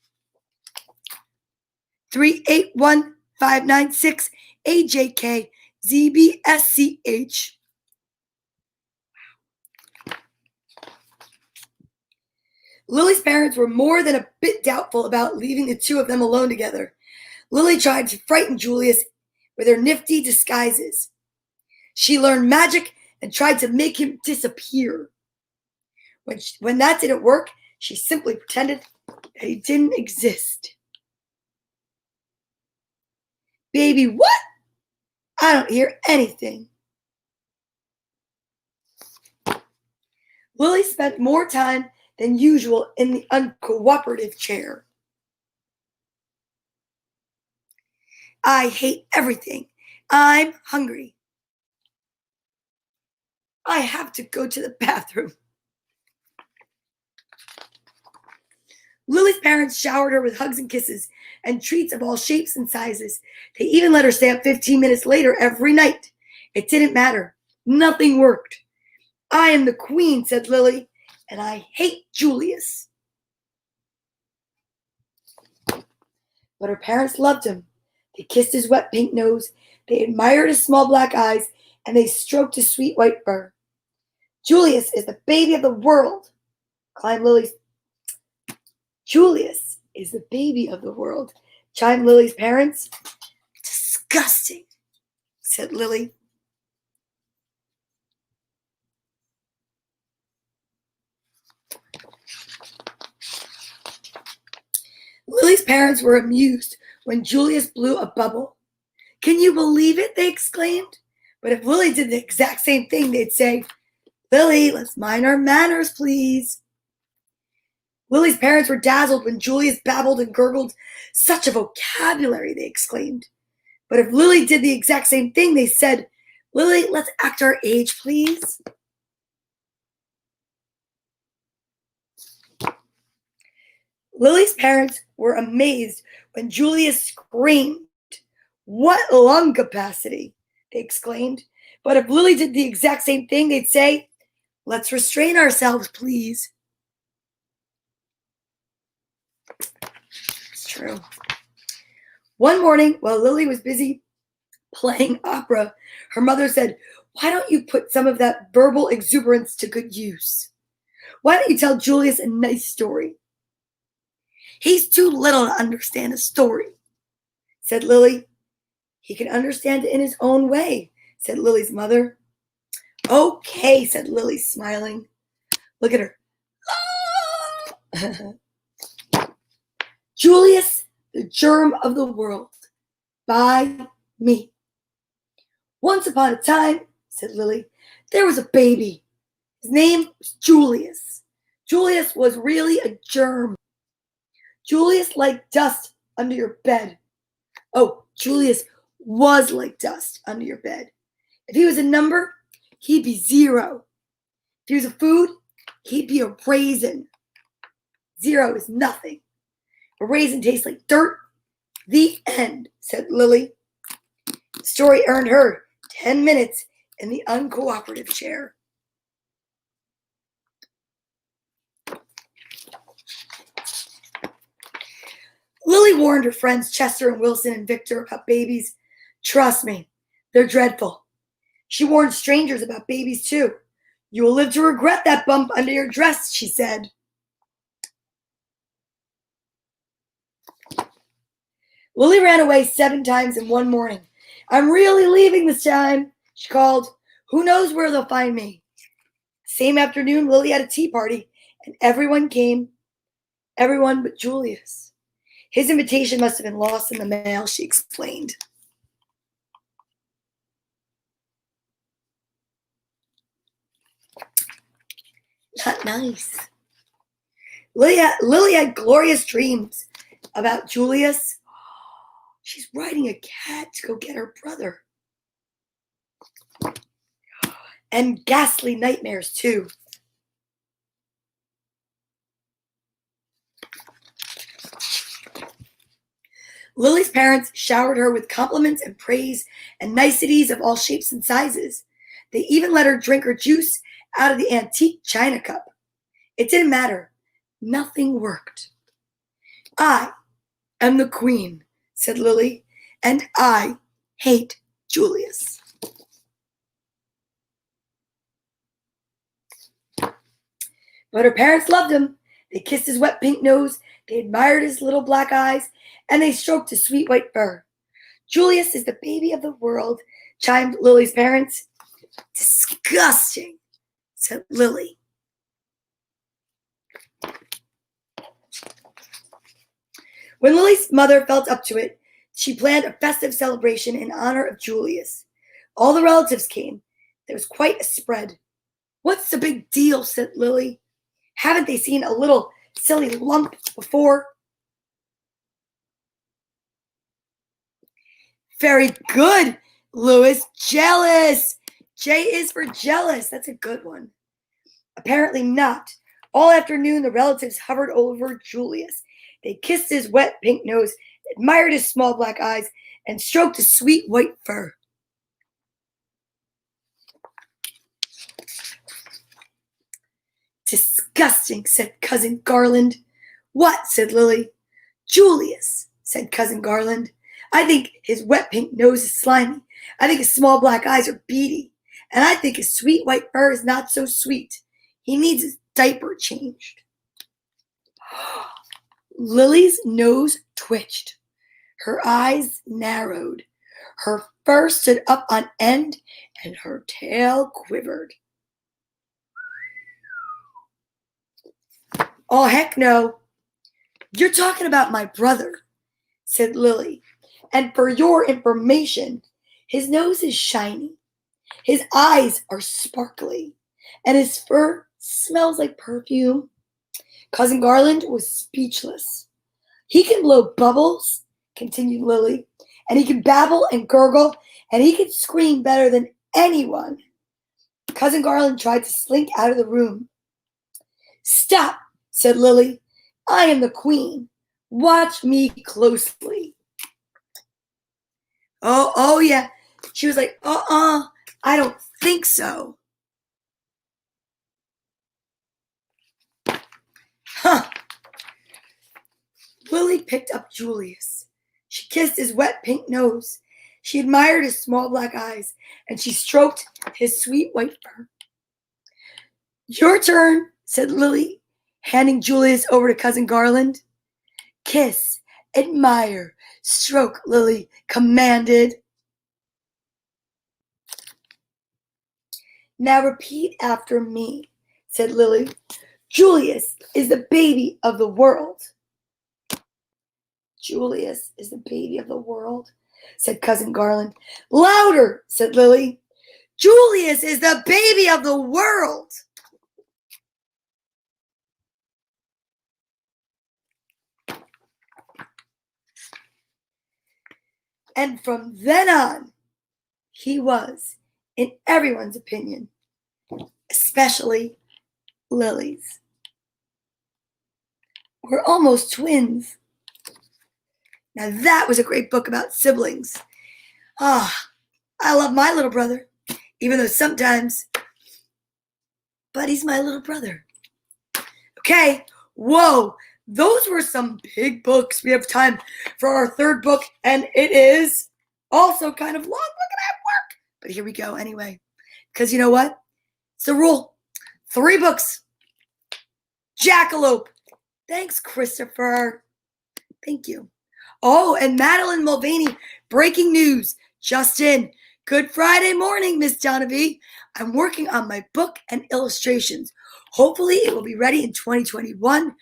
381596 AJK ZBSCH. Lily's parents were more than a bit doubtful about leaving the two of them alone together. Lily tried to frighten Julius with her nifty disguises. She learned magic and tried to make him disappear. When that didn't work, she simply pretended that he didn't exist. Baby, what? I don't hear anything. Lily spent more time than usual in the uncooperative chair. I hate everything. I'm hungry. I have to go to the bathroom. Lily's parents showered her with hugs and kisses and treats of all shapes and sizes. They even let her stay up 15 minutes later every night. It didn't matter. Nothing worked. I am the queen, said Lily, and I hate Julius. But her parents loved him. They kissed his wet pink nose, they admired his small black eyes, and they stroked his sweet white fur. Julius is the baby of the world, chimed Lily's. Julius is the baby of the world, chimed Lily's parents. Disgusting, said Lily. Lily's parents were amused when Julius blew a bubble. Can you believe it? They exclaimed. But if Lily did the exact same thing, they'd say, Lily, let's mind our manners, please. Lily's parents were dazzled when Julius babbled and gurgled. Such a vocabulary, they exclaimed. But if Lily did the exact same thing, they said, Lily, let's act our age, please. Lily's parents were amazed when Julius screamed. What lung capacity, they exclaimed. But if Lily did the exact same thing, they'd say, let's restrain ourselves, please. It's true. One morning, while Lily was busy playing opera, her mother said, why don't you put some of that verbal exuberance to good use? Why don't you tell Julius a nice story? He's too little to understand a story, said Lily. He can understand it in his own way, said Lily's mother. Okay, said Lily, smiling. Look at her. Julius, the germ of the world, by me. Once upon a time, said Lily, there was a baby. His name was Julius. Julius was really a germ. Julius liked dust under your bed. Oh, Julius was like dust under your bed. If he was a number, he'd be 0. If he was a food, he'd be a raisin. 0 is nothing. A raisin tastes like dirt. The end, said Lily. The story earned her 10 minutes in the uncooperative chair. Lily warned her friends Chester and Wilson and Victor about babies. Trust me, they're dreadful. She warned strangers about babies too. You will live to regret that bump under your dress, she said. Lily ran away 7 times in one morning. I'm really leaving this time, she called. Who knows where they'll find me? Same afternoon, Lily had a tea party, and everyone came. Everyone but Julius. His invitation must have been lost in the mail, she explained. Not nice. Lily had glorious dreams about Julius. She's riding a cat to go get her brother. And ghastly nightmares, too. Lily's parents showered her with compliments and praise and niceties of all shapes and sizes. They even let her drink her juice out of the antique china cup. It didn't matter. Nothing worked. I am the queen, said Lily, and I hate Julius. But her parents loved him. They kissed his wet pink nose, they admired his little black eyes, and they stroked his sweet white fur. Julius is the baby of the world, chimed Lily's parents. Disgusting, said Lily. When Lily's mother felt up to it, she planned a festive celebration in honor of Julius. All the relatives came. There was quite a spread. What's the big deal, said Lily. Haven't they seen a little silly lump before? Very good, Louis. Jealous. J is for jealous. That's a good one. Apparently not. All afternoon, the relatives hovered over Julius. They kissed his wet pink nose, admired his small black eyes, and stroked his sweet white fur. Disgusting, said Cousin Garland. What? Said Lily. Julius, said Cousin Garland. I think his wet pink nose is slimy. I think his small black eyes are beady. And I think his sweet white fur is not so sweet. He needs his diaper changed. Lily's nose twitched. Her eyes narrowed. Her fur stood up on end, and her tail quivered. Oh, heck no. You're talking about my brother, said Lily. And for your information, his nose is shiny, his eyes are sparkly, and his fur smells like perfume. Cousin Garland was speechless. He can blow bubbles, continued Lily, and he can babble and gurgle, and he can scream better than anyone. Cousin Garland tried to slink out of the room. Stop, said Lily. I am the queen. Watch me closely. Oh, yeah. She was like, I don't think so. Huh. Lily picked up Julius. She kissed his wet pink nose. She admired his small black eyes, and she stroked his sweet white fur. Your turn, said Lily, handing Julius over to Cousin Garland. Kiss, admire, stroke, Lily commanded. Now repeat after me, said Lily. Julius is the baby of the world. Julius is the baby of the world. said Cousin Garland. Louder, said Lily. Julius is the baby of the world. And from then on, he was, in everyone's opinion, especially Lily's. We're almost twins. Now that was a great book about siblings. I love my little brother, even though sometimes, but he's my little brother. Okay, whoa, those were some big books. We have time for our third book, and it is also kind of long. Look at that work. But here we go anyway, because you know what? It's the rule. 3 books. Jackalope. Thanks, Christopher. Thank you. Oh, and Madeline Mulvaney, breaking news, just in. Good Friday morning, Miss Donna Vee. I'm working on my book and illustrations. Hopefully it will be ready in 2021.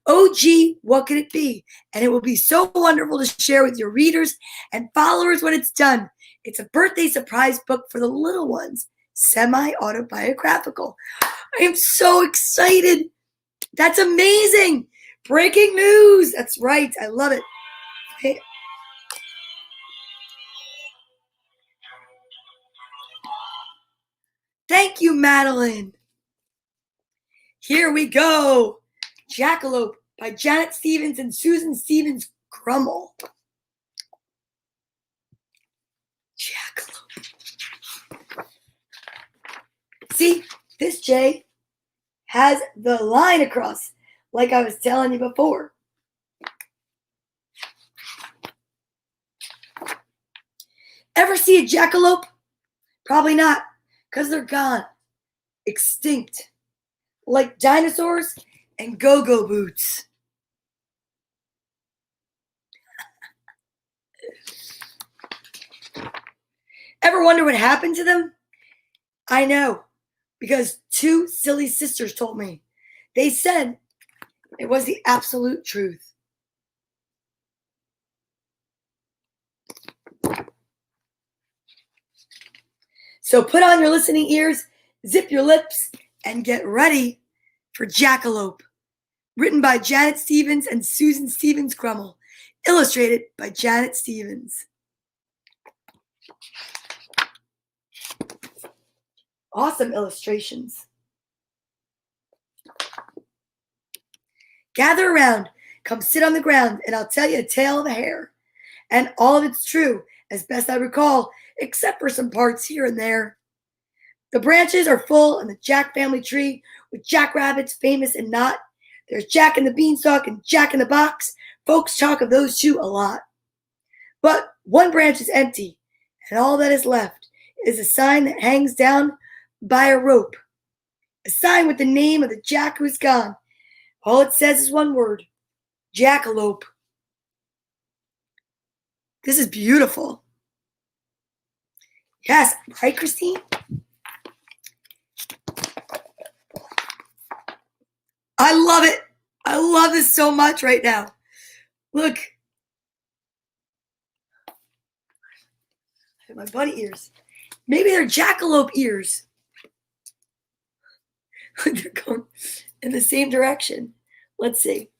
Oh, gee, what could it be? And it will be so wonderful to share with your readers and followers when it's done. It's a birthday surprise book for the little ones, semi-autobiographical. I am so excited. That's amazing. Breaking news. That's right. I love it. Hey. Thank you, Madeline. Here we go. Jackalope by Janet Stevens and Susan Stevens Crummell. Jackalope. See, this J has the line across, like I was telling you before. Ever see a jackalope? Probably not, because they're gone, extinct, like dinosaurs and go-go boots. Ever wonder what happened to them? I know, because 2 silly sisters told me. They said it was the absolute truth. So put on your listening ears, zip your lips, and get ready for Jackalope. Written by Janet Stevens and Susan Stevens Crummell. Illustrated by Janet Stevens. Awesome illustrations. Gather around, come sit on the ground, and I'll tell you a tale of a hare. And all of it's true, as best I recall, except for some parts here and there. The branches are full on the Jack family tree, with jackrabbits famous and not. There's Jack in the Beanstalk and Jack in the Box. Folks talk of those 2 a lot. But one branch is empty, and all that is left is a sign that hangs down by a rope. A sign with the name of the Jack who's gone. All it says is one word: Jackalope. This is beautiful. Yes, right, Christine? I love it. I love this so much right now. Look. I have my bunny ears. Maybe they're jackalope ears. They're going in the same direction. Let's see.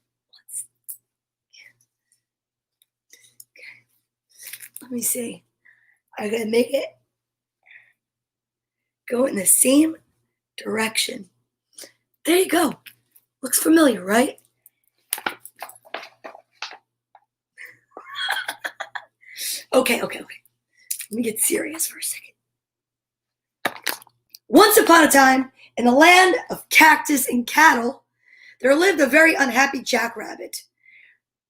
Let me see. I gotta make it go in the same direction. There you go. Looks familiar, right? Okay. Let me get serious for a second. Once upon a time, in the land of cactus and cattle, there lived a very unhappy jackrabbit.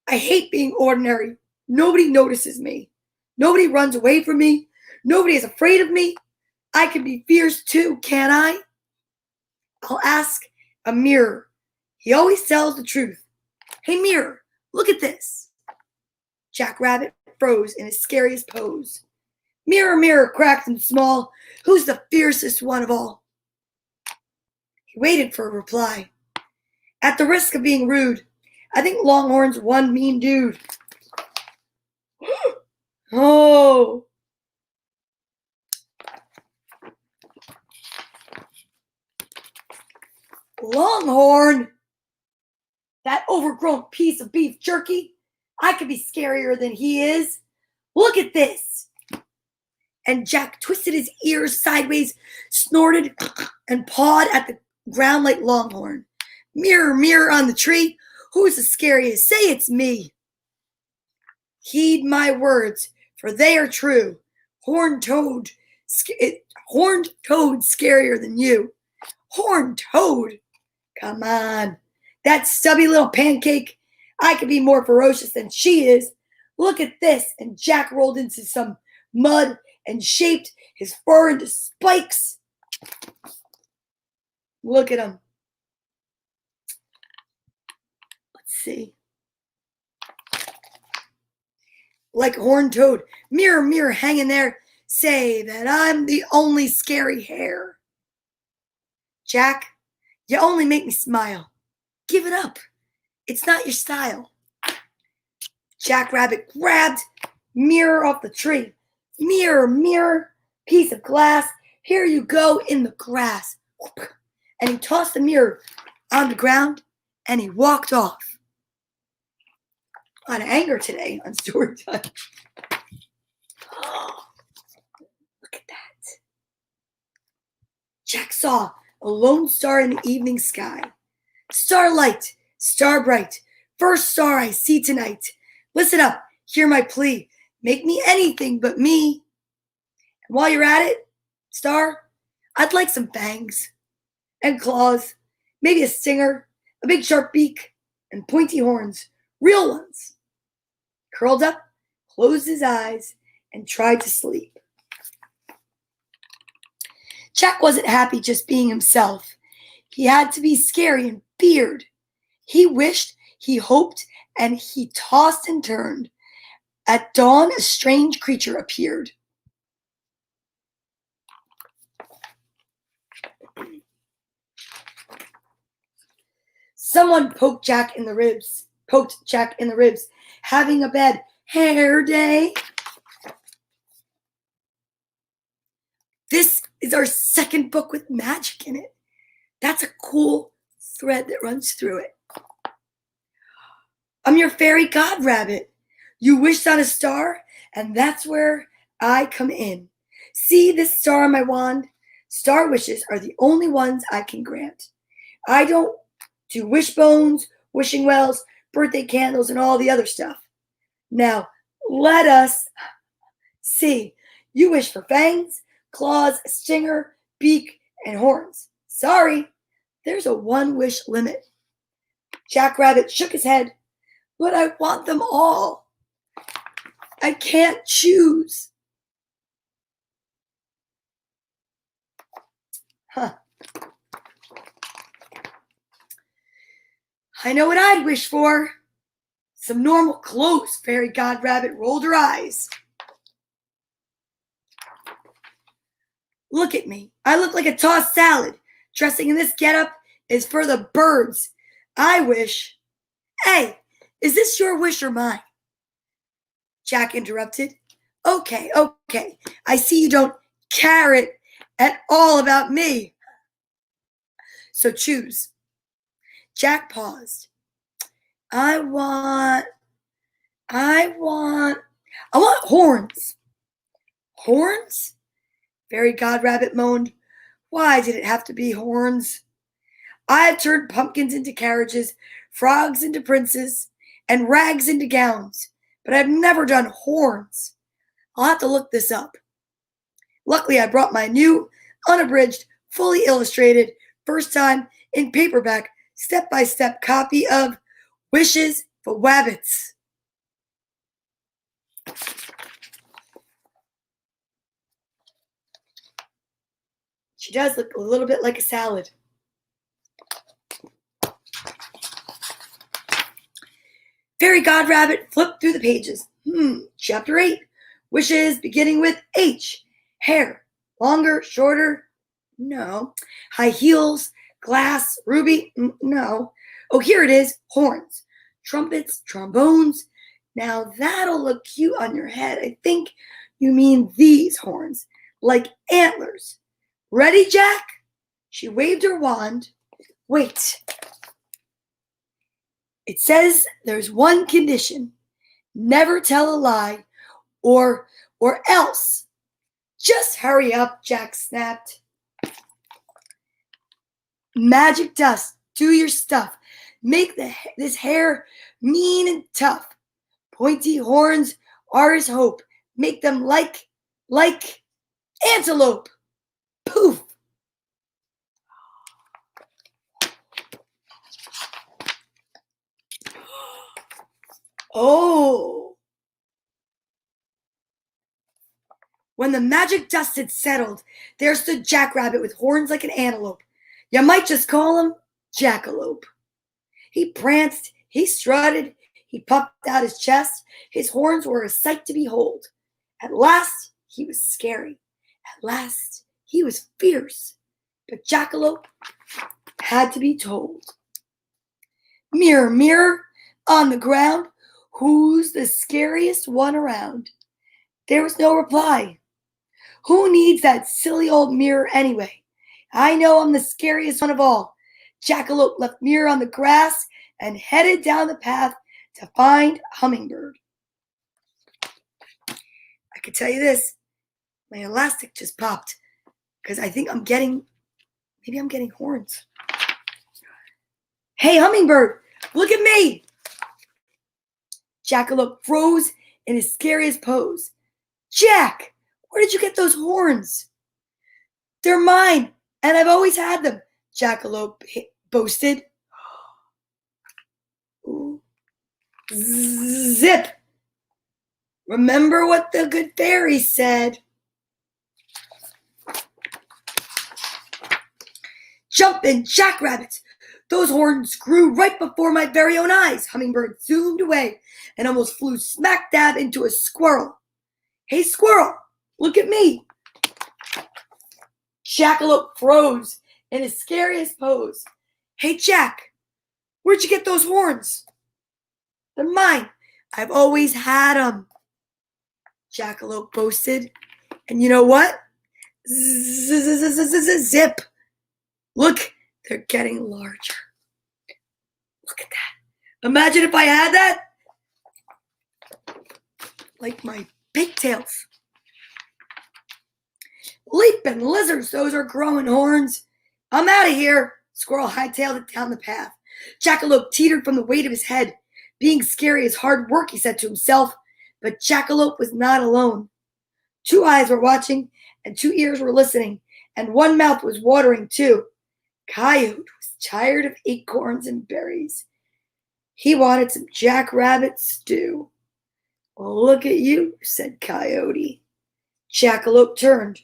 I hate being ordinary. Nobody notices me. Nobody runs away from me. Nobody is afraid of me. I can be fierce too, can't I? I'll ask a mirror. He always tells the truth. Hey, mirror, look at this. Jackrabbit froze in his scariest pose. Mirror, mirror, cracked and small, who's the fiercest one of all? He waited for a reply. At the risk of being rude, I think Longhorn's one mean dude. Oh, Longhorn, that overgrown piece of beef jerky. I could be scarier than he is. Look at this. And Jack twisted his ears sideways, snorted, and pawed at the ground like Longhorn. Mirror, mirror on the tree, who's the scariest? Say it's me. Heed my words, for they are true. Horned toad, horned toad scarier than you. Horned toad? Come on. That stubby little pancake. I could be more ferocious than she is. Look at this. And Jack rolled into some mud and shaped his fur into spikes. Look at him. Let's see. Like a horned toad. Mirror, mirror, hanging there. Say that I'm the only scary hare. Jack, you only make me smile. Give it up. It's not your style. Jack Rabbit grabbed mirror off the tree. Mirror, mirror, piece of glass. Here you go in the grass. And he tossed the mirror on the ground and he walked off. A lot of anger today on story time. Oh, look at that. Jack saw a lone star in the evening sky. Starlight, star bright, first star I see tonight. Listen up, hear my plea. Make me anything but me. And while you're at it, star, I'd like some fangs and claws, maybe a stinger, a big sharp beak, and pointy horns, real ones. Curled up, closed his eyes, and tried to sleep. Jack wasn't happy just being himself. He had to be scary and feared. He wished, he hoped, and he tossed and turned. At dawn, a strange creature appeared. Someone poked Jack in the ribs. Having a bad hair day. This is our second book with magic in it. That's a cool thread that runs through it. I'm your fairy god rabbit. You wished on a star, and that's where I come in. See this star on my wand? Star wishes are the only ones I can grant. I don't do wishbones, wishing wells, birthday candles, and all the other stuff. Now, let us see. You wish for fangs, claws, a stinger, beak, and horns. Sorry, there's a one-wish limit. Jack Rabbit shook his head. But I want them all. I can't choose. I know what I'd wish for. Some normal clothes. Fairy God Rabbit rolled her eyes. Look at me. I look like a tossed salad. Dressing in this getup is for the birds. I wish. Hey, is this your wish or mine? Jack interrupted. Okay. I see you don't care it at all about me. So choose. Jack paused. I want horns. Horns? Fairy God Rabbit moaned. Why did it have to be horns? I've turned pumpkins into carriages, frogs into princes, and rags into gowns, but I've never done horns. I'll have to look this up. Luckily, I brought my new, unabridged, fully illustrated, first time in paperback, step-by-step copy of Wishes for Wabbits. She does look a little bit like a salad. Fairy God Rabbit flipped through the pages. Chapter 8. Wishes beginning with H. Hair. Longer, shorter? No. High heels, glass, ruby? No. Oh, here it is. Horns. Trumpets, trombones, Now that'll look cute on your head. I think you mean these horns, like antlers. Ready, Jack? She waved her wand. Wait. It says there's one condition. Never tell a lie or else. Just hurry up, Jack snapped. Magic dust, do your stuff. Make this hair mean and tough. Pointy horns are his hope. Make them like antelope. Poof. Oh. When the magic dust had settled, there stood Jackrabbit with horns like an antelope. You might just call him Jackalope. He pranced, he strutted, he puffed out his chest. His horns were a sight to behold. At last, he was scary. At last, he was fierce. But Jackalope had to be told. Mirror, mirror on the ground, who's the scariest one around? There was no reply. Who needs that silly old mirror anyway? I know I'm the scariest one of all. Jackalope left Mirror on the grass and headed down the path to find Hummingbird. I can tell you this, my elastic just popped because I think maybe I'm getting horns. Hey, Hummingbird, look at me. Jackalope froze in his scariest pose. Jack, where did you get those horns? They're mine, and I've always had them, Jackalope boasted. Ooh. Zip! Remember what the good fairy said. Jumpin' jackrabbits! Those horns grew right before my very own eyes. Hummingbird zoomed away and almost flew smack dab into a squirrel. Hey, squirrel, look at me. Jackalope froze in his scariest pose. Hey, Jack, where'd you get those horns? They're mine. I've always had them, Jackalope boasted. And you know what? Zip. Look, they're getting larger. Look at that. Imagine if I had that. Like my pigtails. Leaping lizards, those are growing horns. I'm out of here. Squirrel hightailed it down the path. Jackalope teetered from the weight of his head. Being scary is hard work, he said to himself. But Jackalope was not alone. 2 eyes were watching, and 2 ears were listening, and 1 mouth was watering too. Coyote was tired of acorns and berries. He wanted some jackrabbit stew. Well, look at you, said Coyote. Jackalope turned.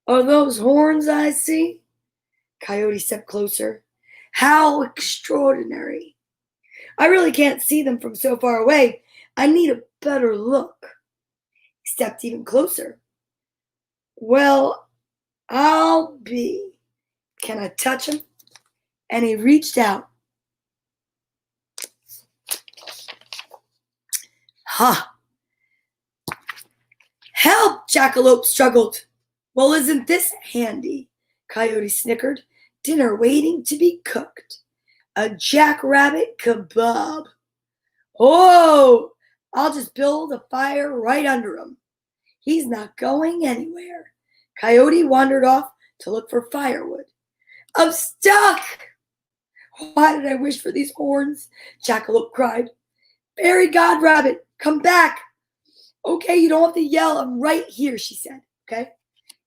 Are those horns I see? Coyote stepped closer. How extraordinary. I really can't see them from so far away. I need a better look. He stepped even closer. Well, I'll be. Can I touch him? And he reached out. Huh. Help, Jackalope struggled. Well, isn't this handy? Coyote snickered. Dinner waiting to be cooked. A jackrabbit kebab. Oh, I'll just build a fire right under him. He's not going anywhere. Coyote wandered off to look for firewood. I'm stuck. Why did I wish for these horns? Jackalope cried. Fairy God Rabbit, come back. Okay, you don't have to yell. I'm right here, she said. Okay?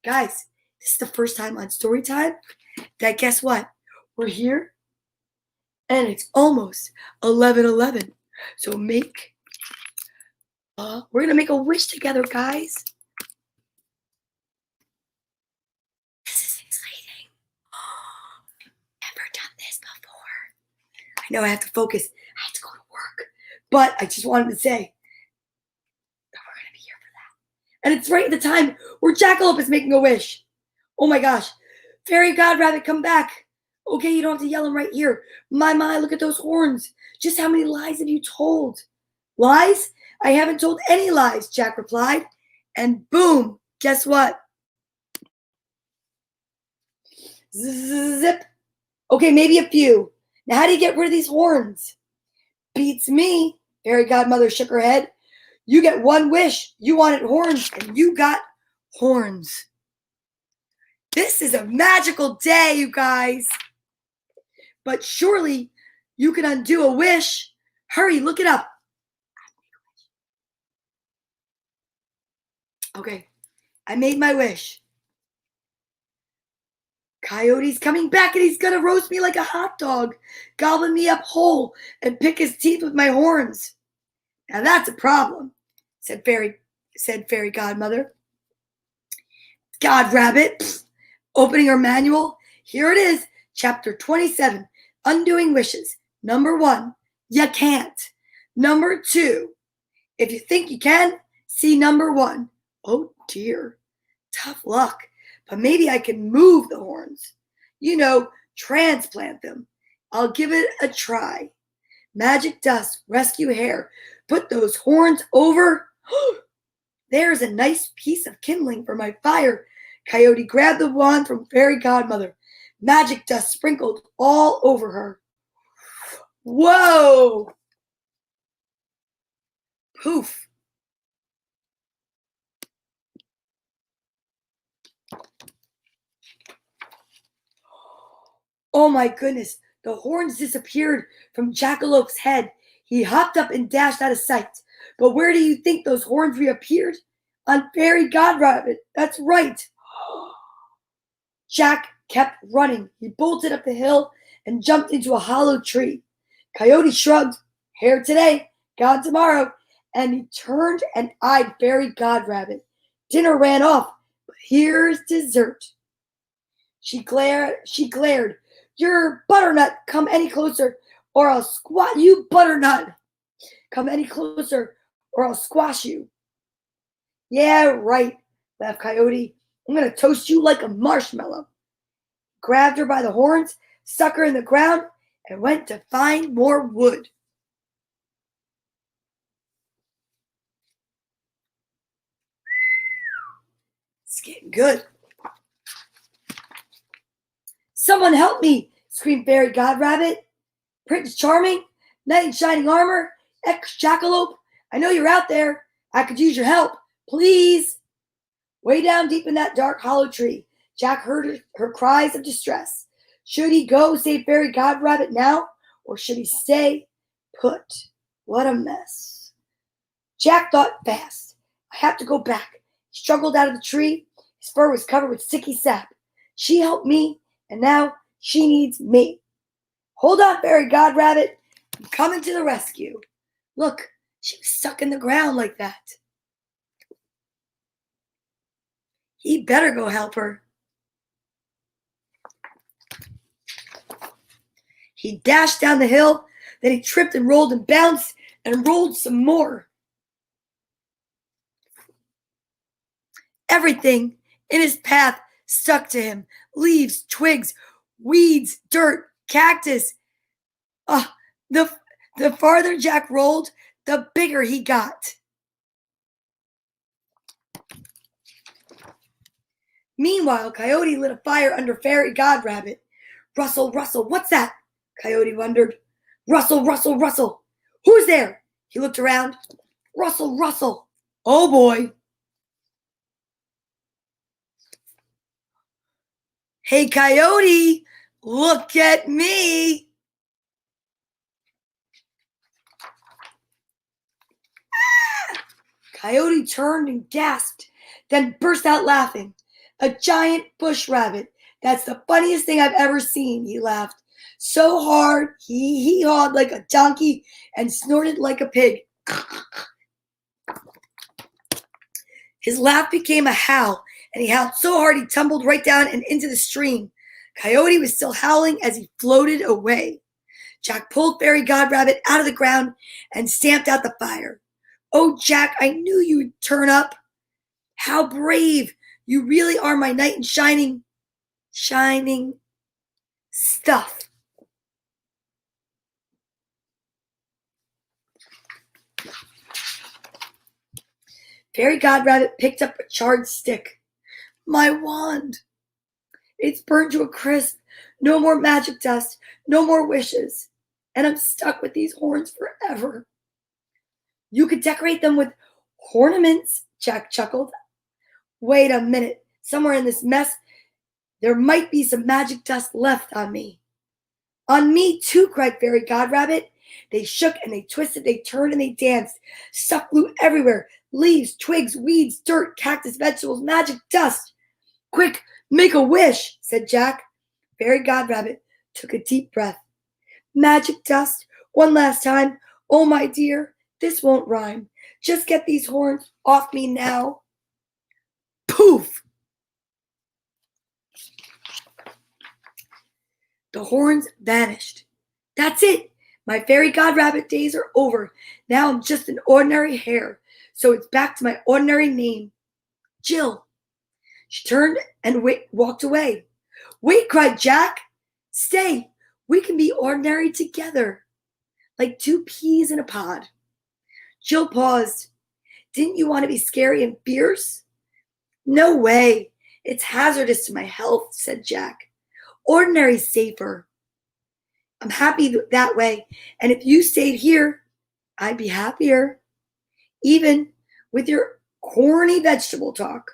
Guys, this is the first time on Storytime that guess what? We're here and it's almost 11:11. So we're going to make a wish together, guys. This is exciting. Never done this before. I know I have to focus. I have to go to work. But I just wanted to say that we're going to be here for that. And it's right at the time where Jackalope is making a wish. Oh my gosh. Fairy God Rabbit, come back. Okay, you don't have to yell. I'm right here. My, look at those horns. Just how many lies have you told? Lies? I haven't told any lies, Jack replied. And boom, guess what? Zip. Okay, maybe a few. Now, how do you get rid of these horns? Beats me. Fairy godmother shook her head. You get one wish. You wanted horns, and you got horns. This is a magical day, you guys. But surely you can undo a wish. Hurry, look it up. Okay, I made my wish. Coyote's coming back and he's gonna roast me like a hot dog, gobbling me up whole and pick his teeth with my horns. Now that's a problem, said Fairy Godmother. God Rabbit, opening her manual. Here it is, chapter 27, Undoing Wishes. Number 1, you can't. Number 2, if you think you can, see number 1. Oh dear, tough luck. But maybe I can move the horns. You know, transplant them. I'll give it a try. Magic dust, rescue hair. Put those horns over. There's a nice piece of kindling for my fire. Coyote grabbed the wand from Fairy Godmother. Magic dust sprinkled all over her. Whoa! Poof. Oh my goodness, the horns disappeared from Jackalope's head. He hopped up and dashed out of sight. But where do you think those horns reappeared? On Fairy Godrabbit. That's right. Jack kept running. He bolted up the hill and jumped into a hollow tree. Coyote shrugged. Hair today, gone tomorrow. And he turned and eyed Fairy Godrabbit. Dinner ran off, but here's dessert. She glared. Your butternut, come any closer, or I'll squat you, butternut. Come any closer, or I'll squash you. Yeah, right, laughed Coyote. I'm going to toast you like a marshmallow. Grabbed her by the horns, stuck her in the ground, and went to find more wood. It's getting good. Someone help me, screamed Fairy Godrabbit. Prince Charming, knight in shining armor, ex-jackalope, I know you're out there. I could use your help, please. Way down deep in that dark hollow tree, Jack heard her cries of distress. Should he go save Fairy Godrabbit now, or should he stay put? What a mess. Jack thought fast. I have to go back. He struggled out of the tree. His fur was covered with sticky sap. She helped me, and now she needs me. Hold on, Fairy Godrabbit. I'm coming to the rescue. Look, she was stuck in the ground like that. He better go help her. He dashed down the hill, then he tripped and rolled and bounced and rolled some more. Everything in his path stuck to him. Leaves, twigs, weeds, dirt, cactus. The farther Jack rolled, the bigger he got. Meanwhile, Coyote lit a fire under Fairy Godrabbit. Rustle, rustle, what's that? Coyote wondered. Rustle, rustle, rustle. Who's there? He looked around. Rustle, rustle. Oh boy. Hey, Coyote, look at me. Coyote turned and gasped, then burst out laughing. A giant bush rabbit. That's the funniest thing I've ever seen, he laughed. So hard, he hee-hawed like a donkey and snorted like a pig. His laugh became a howl, and he howled so hard he tumbled right down and into the stream. Coyote was still howling as he floated away. Jack pulled Fairy Godrabbit out of the ground and stamped out the fire. Oh, Jack, I knew you'd turn up. How brave. You really are my knight in shining stuff. Fairy Rabbit picked up a charred stick. My wand! It's burned to a crisp. No more magic dust. No more wishes. And I'm stuck with these horns forever. You could decorate them with ornaments, Jack chuckled. Wait a minute. Somewhere in this mess, there might be some magic dust left on me. On me too, cried Fairy Rabbit. They shook and they twisted, they turned and they danced. Stuff flew everywhere. Leaves, twigs, weeds, dirt, cactus, vegetables, magic dust. Quick, make a wish, said Jack. Fairy Rabbit took a deep breath. Magic dust, one last time. Oh, my dear, this won't rhyme. Just get these horns off me now. Poof! The horns vanished. That's it. My Fairy Rabbit days are over. Now I'm just an ordinary hare. So it's back to my ordinary name, Jill. She turned and walked away. Wait, cried Jack. Stay. We can be ordinary together, like two peas in a pod. Jill paused. Didn't you want to be scary and fierce? No way. It's hazardous to my health, said Jack. Ordinary's safer. I'm happy that way, and if you stayed here, I'd be happier. Even with your corny vegetable talk.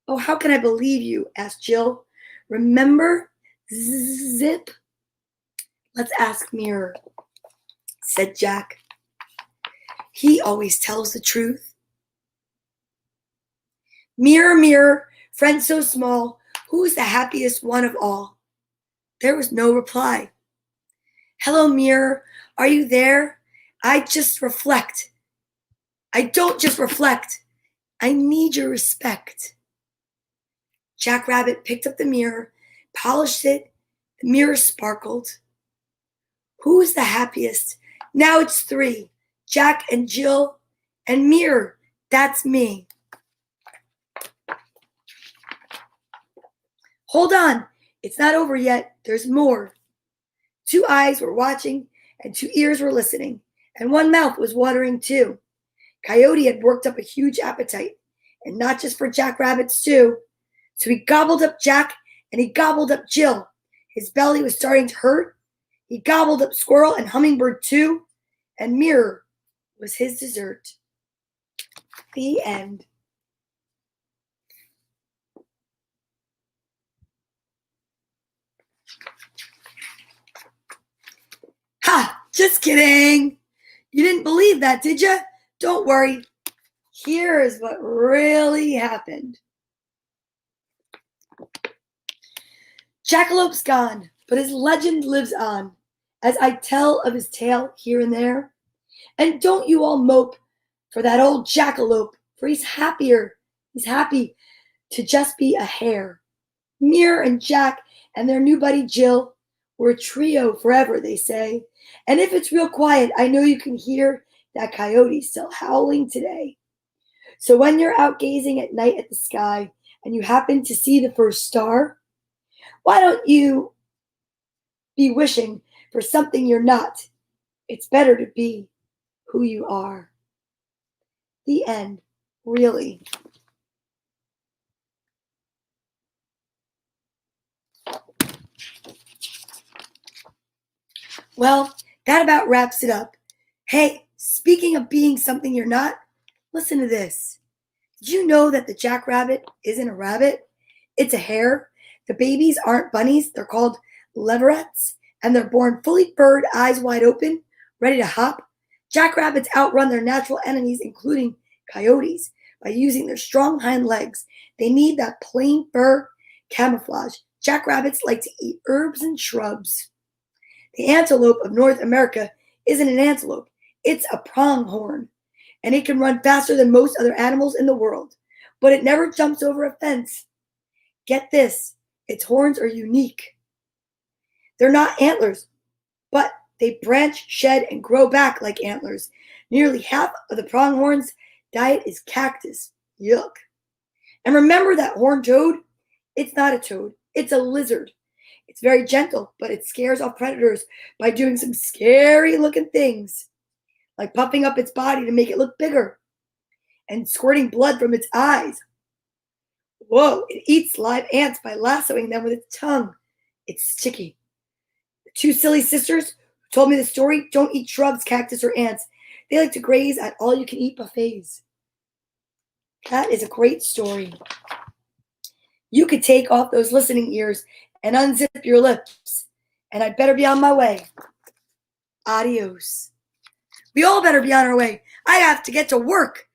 Oh, how can I believe you? Asked Jill. Remember? Zip. Let's ask Mirror, said Jack. He always tells the truth. Mirror, mirror, friend so small, who's the happiest one of all? There was no reply. Hello, Mirror, are you there? I just reflect. I don't just reflect. I need your respect. Jack Rabbit picked up the mirror, polished it. The mirror sparkled. Who's the happiest? Now it's 3. Jack and Jill and Mirror. That's me. Hold on. It's not over yet. There's more. 2 eyes were watching and 2 ears were listening, and 1 mouth was watering too. Coyote had worked up a huge appetite, and not just for Jack Rabbit's too. So he gobbled up Jack and he gobbled up Jill. His belly was starting to hurt. He gobbled up Squirrel and Hummingbird too, and Mirror was his dessert. The end. Ha! Just kidding. You didn't believe that, did you? Don't worry. Here is what really happened. Jackalope's gone, but his legend lives on, as I tell of his tale here and there. And don't you all mope for that old jackalope, for he's happier. He's happy to just be a hare. Mirror and Jack and their new buddy Jill were a trio forever, they say. And if it's real quiet, I know you can hear that coyote still howling today. So when you're out gazing at night at the sky and you happen to see the first star, why don't you be wishing for something you're not? It's better to be who you are. The end, really. Well, that about wraps it up. Hey, speaking of being something you're not, listen to this. Did you know that the jackrabbit isn't a rabbit? It's a hare. The babies aren't bunnies. They're called leverets, and they're born fully furred, eyes wide open, ready to hop. Jackrabbits outrun their natural enemies, including coyotes, by using their strong hind legs. They need that plain fur camouflage. Jackrabbits like to eat herbs and shrubs. The antelope of North America isn't an antelope. It's a pronghorn, and it can run faster than most other animals in the world, but it never jumps over a fence. Get this, its horns are unique. They're not antlers, but they branch, shed, and grow back like antlers. Nearly half of the pronghorn's diet is cactus. Yuck. And remember that horned toad? It's not a toad. It's a lizard. It's very gentle, but it scares off predators by doing some scary looking things, like puffing up its body to make it look bigger. and squirting blood from its eyes. Whoa, it eats live ants by lassoing them with its tongue. It's sticky. The two silly sisters who told me the story don't eat shrubs, cactus, or ants. They like to graze at all-you-can-eat buffets. That is a great story. You could take off those listening ears and unzip your lips, and I'd better be on my way. Adios. We all better be on our way. I have to get to work.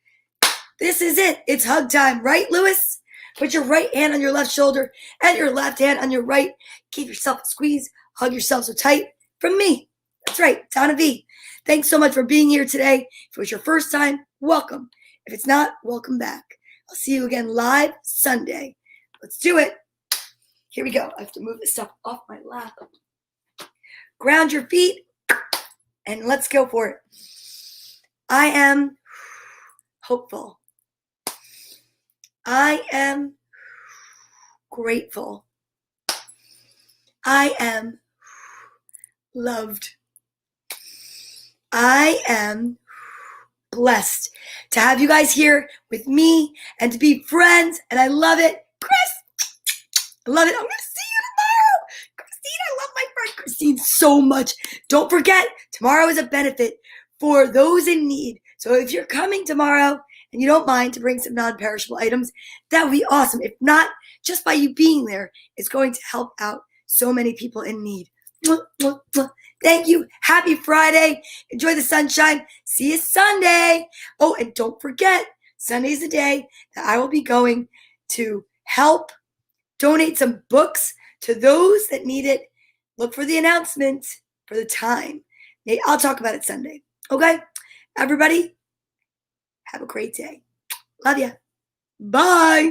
This is it. It's hug time, right, Lewis? Put your right hand on your left shoulder and your left hand on your right. Give yourself a squeeze. Hug yourself so tight. From me. That's right, Donna Vee. Thanks so much for being here today. If it was your first time, welcome. If it's not, welcome back. I'll see you again live Sunday. Let's do it. Here we go. I have to move this stuff off my lap. Ground your feet and let's go for it. I am hopeful. I am grateful. I am loved. I am blessed to have you guys here with me and to be friends, and I love it. Chris, I love it. I'm going to see you tomorrow. Christine, I love my friend Christine so much. Don't forget, tomorrow is a benefit for those in need. So if you're coming tomorrow and you don't mind to bring some non-perishable items, that would be awesome. If not, just by you being there, it's going to help out so many people in need. Thank you. Happy Friday. Enjoy the sunshine. See you Sunday. Oh, and don't forget, Sunday's the day that I will be going to help donate some books to those that need it. Look for the announcement for the time. I'll talk about it Sunday. Okay? Everybody, have a great day. Love ya. Bye.